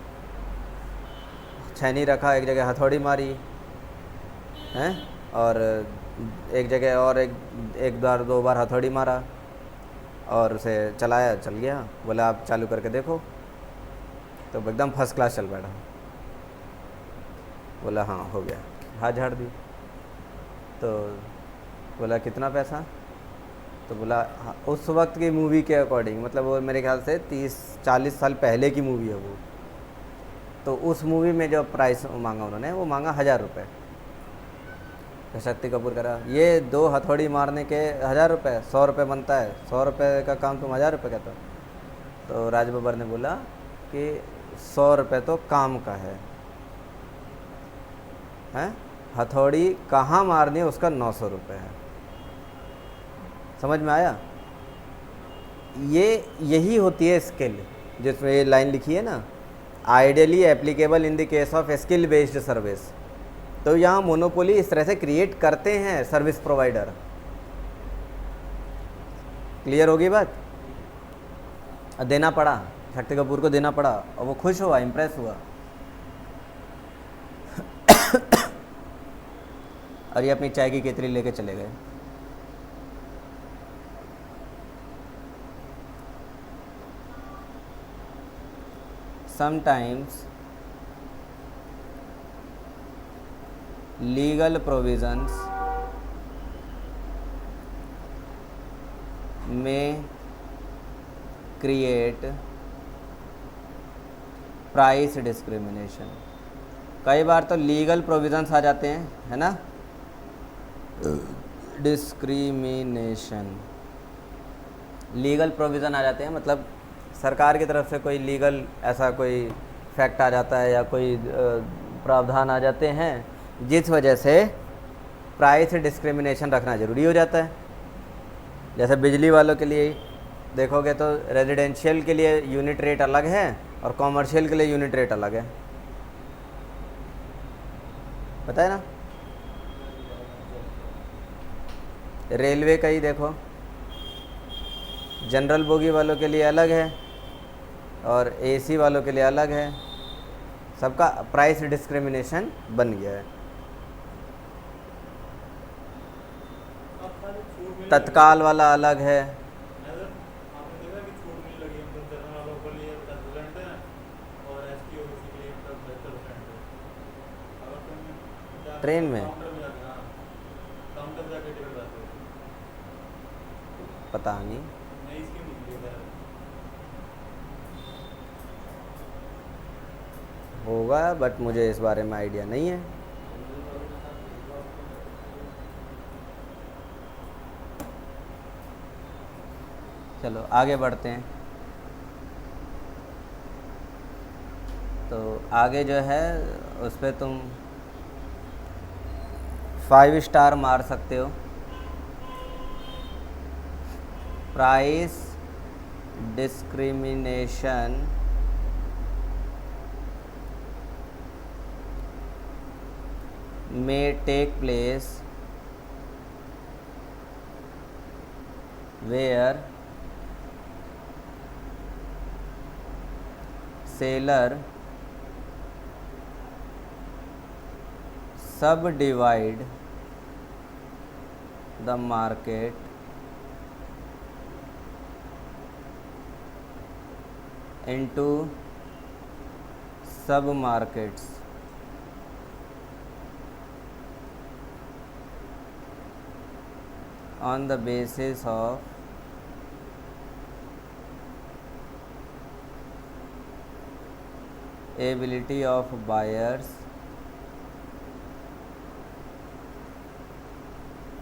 छेनी रखा, एक जगह हथौड़ी मारी हैं, और एक जगह और एक बार 2 बार हथौड़ी मारा, और उसे चलाया, चल गया। बोला आप चालू करके देखो, तो एकदम फर्स्ट क्लास चल बैठा। बोला हाँ हो गया, हाथ झाड़ दी। तो बोला कितना पैसा? तो बोला हाँ, उस वक्त की मूवी के अकॉर्डिंग, मतलब वो मेरे ख्याल से 30-40 साल पहले की मूवी है वो। तो उस मूवी में जो प्राइस मांगा उन्होंने, वो मांगा 1000 रुपये। तो शक्ति कपूर कह रहा ये 2 हथौड़ी मारने के 1000 रुपये, 100 रुपये बनता है, 100 रुपये का काम तुम 1000 रुपये कहते हो? तो राज बब्बर ने बोला कि 100 रुपये तो काम का है, हैं, हथौड़ी कहाँ मारनी है उसका 900 रुपये है। समझ में आया? यही होती है स्किल, जिसमें ये लाइन लिखी है ना, ideally applicable in the case of skill based service. तो यहाँ मोनोपोली इस तरह से क्रिएट करते हैं सर्विस प्रोवाइडर। क्लियर होगी बात? देना पड़ा, शक्ति कपूर को देना पड़ा, और वो खुश हुआ, इम्प्रेस हुआ। और ये अपनी चाय की केतली लेके चले गए। Sometimes legal provisions may create price discrimination. कई बार तो लीगल प्रोविजंस आ जाते हैं, है ना, डिस्क्रिमिनेशन, लीगल प्रोविज़न आ जाते हैं, मतलब सरकार की तरफ से कोई लीगल ऐसा कोई फैक्ट आ जाता है या कोई प्रावधान आ जाते हैं जिस वजह से प्राइस डिस्क्रिमिनेशन रखना ज़रूरी हो जाता है। जैसे बिजली वालों के लिए देखोगे तो रेजिडेंशियल के लिए यूनिट रेट अलग है और कॉमर्शियल के लिए यूनिट रेट अलग है, पता है ना। रेलवे का ही देखो, जनरल बोगी वालों के लिए अलग है और एसी वालों के लिए अलग है, सबका प्राइस डिस्क्रिमिनेशन बन गया है। तत्काल वाला अलग है। ट्रेन में पता नहीं, होगा बट मुझे इस बारे में आइडिया नहीं है। चलो आगे बढ़ते हैं। तो आगे जो है उस पर तुम 5 स्टार मार सकते हो। Price discrimination may take place where seller subdivide the market into sub markets on the basis of ability of buyers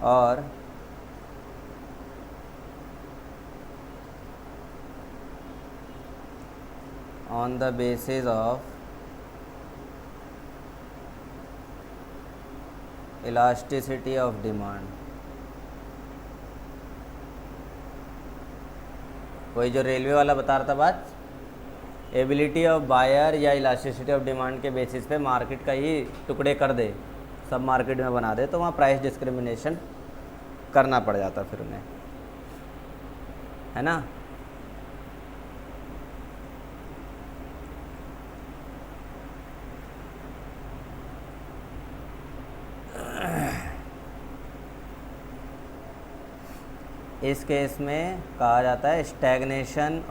or on the basis of elasticity of demand। वही जो रेलवे वाला बता रहा था बात, एबिलिटी ऑफ बायर या elasticity of demand के basis पे मार्केट का ही टुकड़े कर दे, सब मार्केट में बना दे, तो वहाँ प्राइस डिस्क्रिमिनेशन करना पड़ जाता फिर उन्हें, है ना। इस केस में कहा जाता है स्टैग्नेशन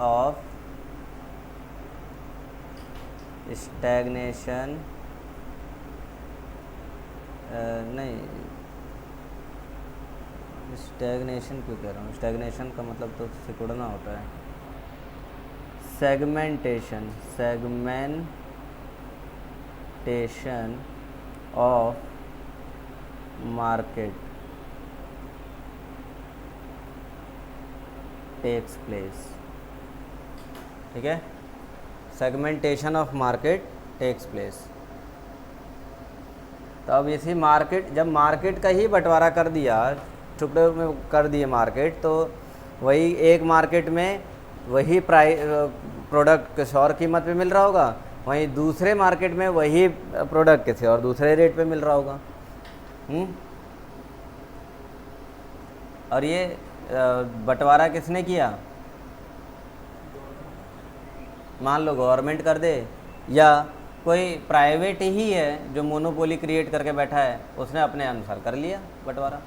स्टैग्नेशन क्यों कह रहा हूँ, स्टैग्नेशन का मतलब तो सिकुड़ना होता है। Segmentation of market takes place, ठीक है। Segmentation of market takes place. तो अब इसी मार्केट, जब मार्केट का ही बंटवारा कर दिया, टुकड़े में कर दिए मार्केट, तो वही एक मार्केट में वही प्रोडक्ट किसी और कीमत पे मिल रहा होगा, वहीं दूसरे मार्केट में वही प्रोडक्ट किसी और दूसरे रेट पे मिल रहा होगा। और ये बंटवारा किसने किया? मान लो गवर्नमेंट कर दे या कोई प्राइवेट ही है जो मोनोपोली क्रिएट करके बैठा है, उसने अपने अनुसार कर लिया बंटवारा।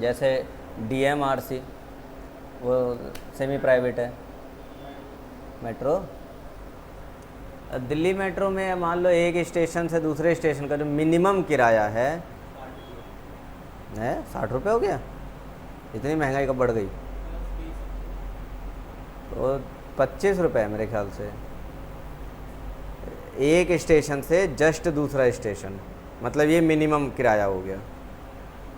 जैसे DMRC वो सेमी प्राइवेट है, मेट्रो, दिल्ली मेट्रो में मान लो एक स्टेशन से दूसरे स्टेशन का जो मिनिमम किराया है 60 रुपये हो गया, इतनी महंगाई कब बढ़ गई, तो 25 रुपये मेरे ख्याल से एक स्टेशन से जस्ट दूसरा स्टेशन, मतलब ये मिनिमम किराया हो गया।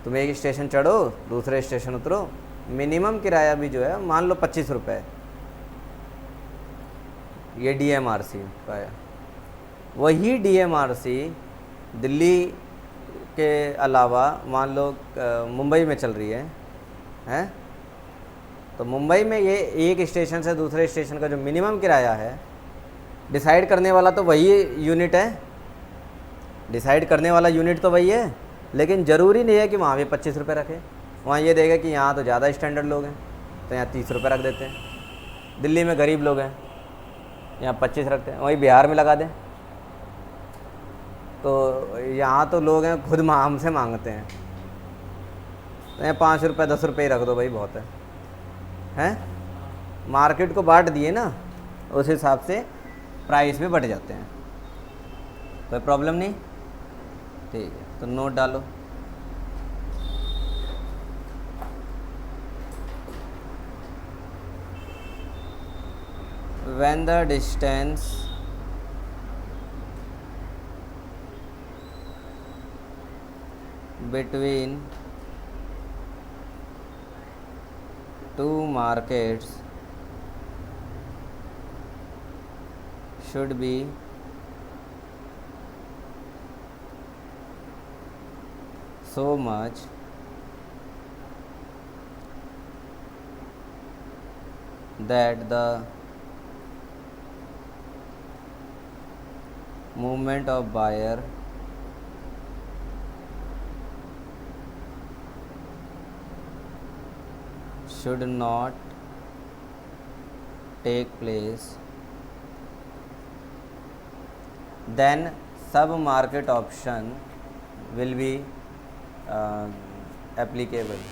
तुम एक स्टेशन चढ़ो, दूसरे स्टेशन उतरो, मिनिमम किराया भी जो है मान लो 25 रुपये। ये DMRC का है। वही DMRC दिल्ली के अलावा मान लो मुंबई में चल रही है, हैं? तो मुंबई में ये एक स्टेशन से दूसरे स्टेशन का जो मिनिमम किराया है, डिसाइड करने वाला तो वही यूनिट है, डिसाइड करने वाला यूनिट तो वही है, लेकिन ज़रूरी नहीं है कि वहाँ भी 25 रुपये रखे। वहाँ ये देगा कि यहाँ तो ज़्यादा स्टैंडर्ड लोग हैं तो यहाँ 30 रुपये रख देते हैं, दिल्ली में गरीब लोग हैं यहाँ 25 रखते हैं, वही बिहार में लगा दें। तो यहाँ तो लोग हैं खुद हमसे मांगते हैं, तो यहाँ 5 रुपये 10 रुपये ही रख दो भाई, बहुत है, हैं? मार्केट को बांट दिए ना, उस हिसाब से प्राइस भी बढ़ जाते हैं, कोई प्रॉब्लम नहीं। ठीक है, तो नोट डालो। When the distance between two markets should be so much that the movement of buyer should not take place, then sub market option will be applicable.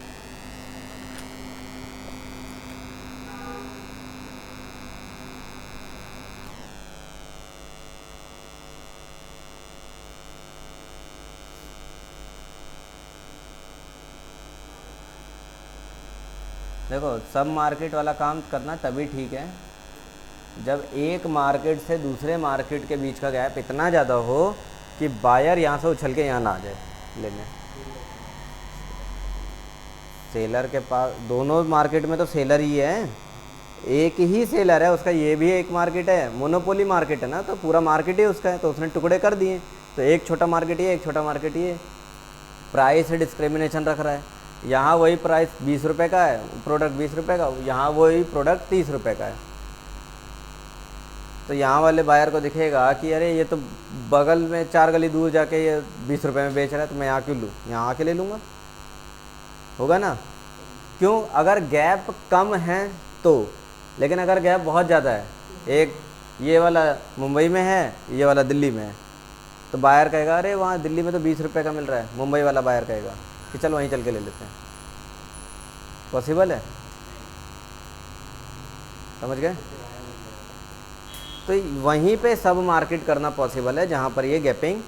देखो, सब मार्केट वाला काम करना तभी ठीक है जब एक मार्केट से दूसरे मार्केट के बीच का गैप इतना ज़्यादा हो कि बायर यहाँ से उछल के यहाँ ना आ जाए लेने। सेलर के पास, दोनों मार्केट में तो सेलर ही है, एक ही सेलर है उसका, ये भी एक मार्केट है, मोनोपोली मार्केट है ना, तो पूरा मार्केट ही उसका है, तो उसने टुकड़े कर दिए, तो एक छोटा मार्केट ये, एक छोटा मार्केट ये। प्राइस डिस्क्रिमिनेशन रख रहा है, यहाँ वही प्राइस 20 रुपये का है, प्रोडक्ट 20 रुपये का, यहाँ वही प्रोडक्ट 30 रुपये का है। तो यहाँ वाले बायर को दिखेगा कि अरे ये तो बगल में 4 गली दूर जाके ये 20 रुपये में बेच रहा है, तो मैं यहाँ क्यों लूँ, यहाँ आके ले लूँगा, होगा ना? क्यों? अगर गैप कम है तो, लेकिन अगर गैप बहुत ज़्यादा है, एक ये वाला मुंबई में है, ये वाला दिल्ली में है, तो बायर कहेगा अरे वहाँ दिल्ली में तो 20 रुपये का मिल रहा है, मुंबई वाला बायर कहेगा कि चल वहीं चल के ले लेते हैं। पॉसिबल है? समझ गए? तो वहीं पे सब मार्केट करना पॉसिबल है जहाँ पर ये गैपिंग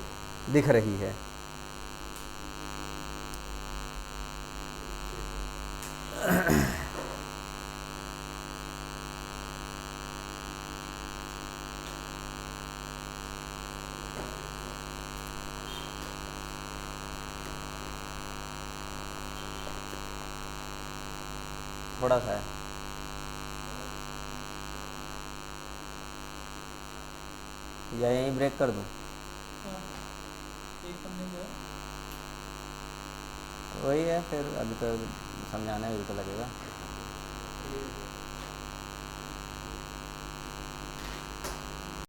दिख रही है। थोड़ा सा है, या यहीं ब्रेक कर दूं? वही है फिर, अभी तो समझाने भी तो लगेगा।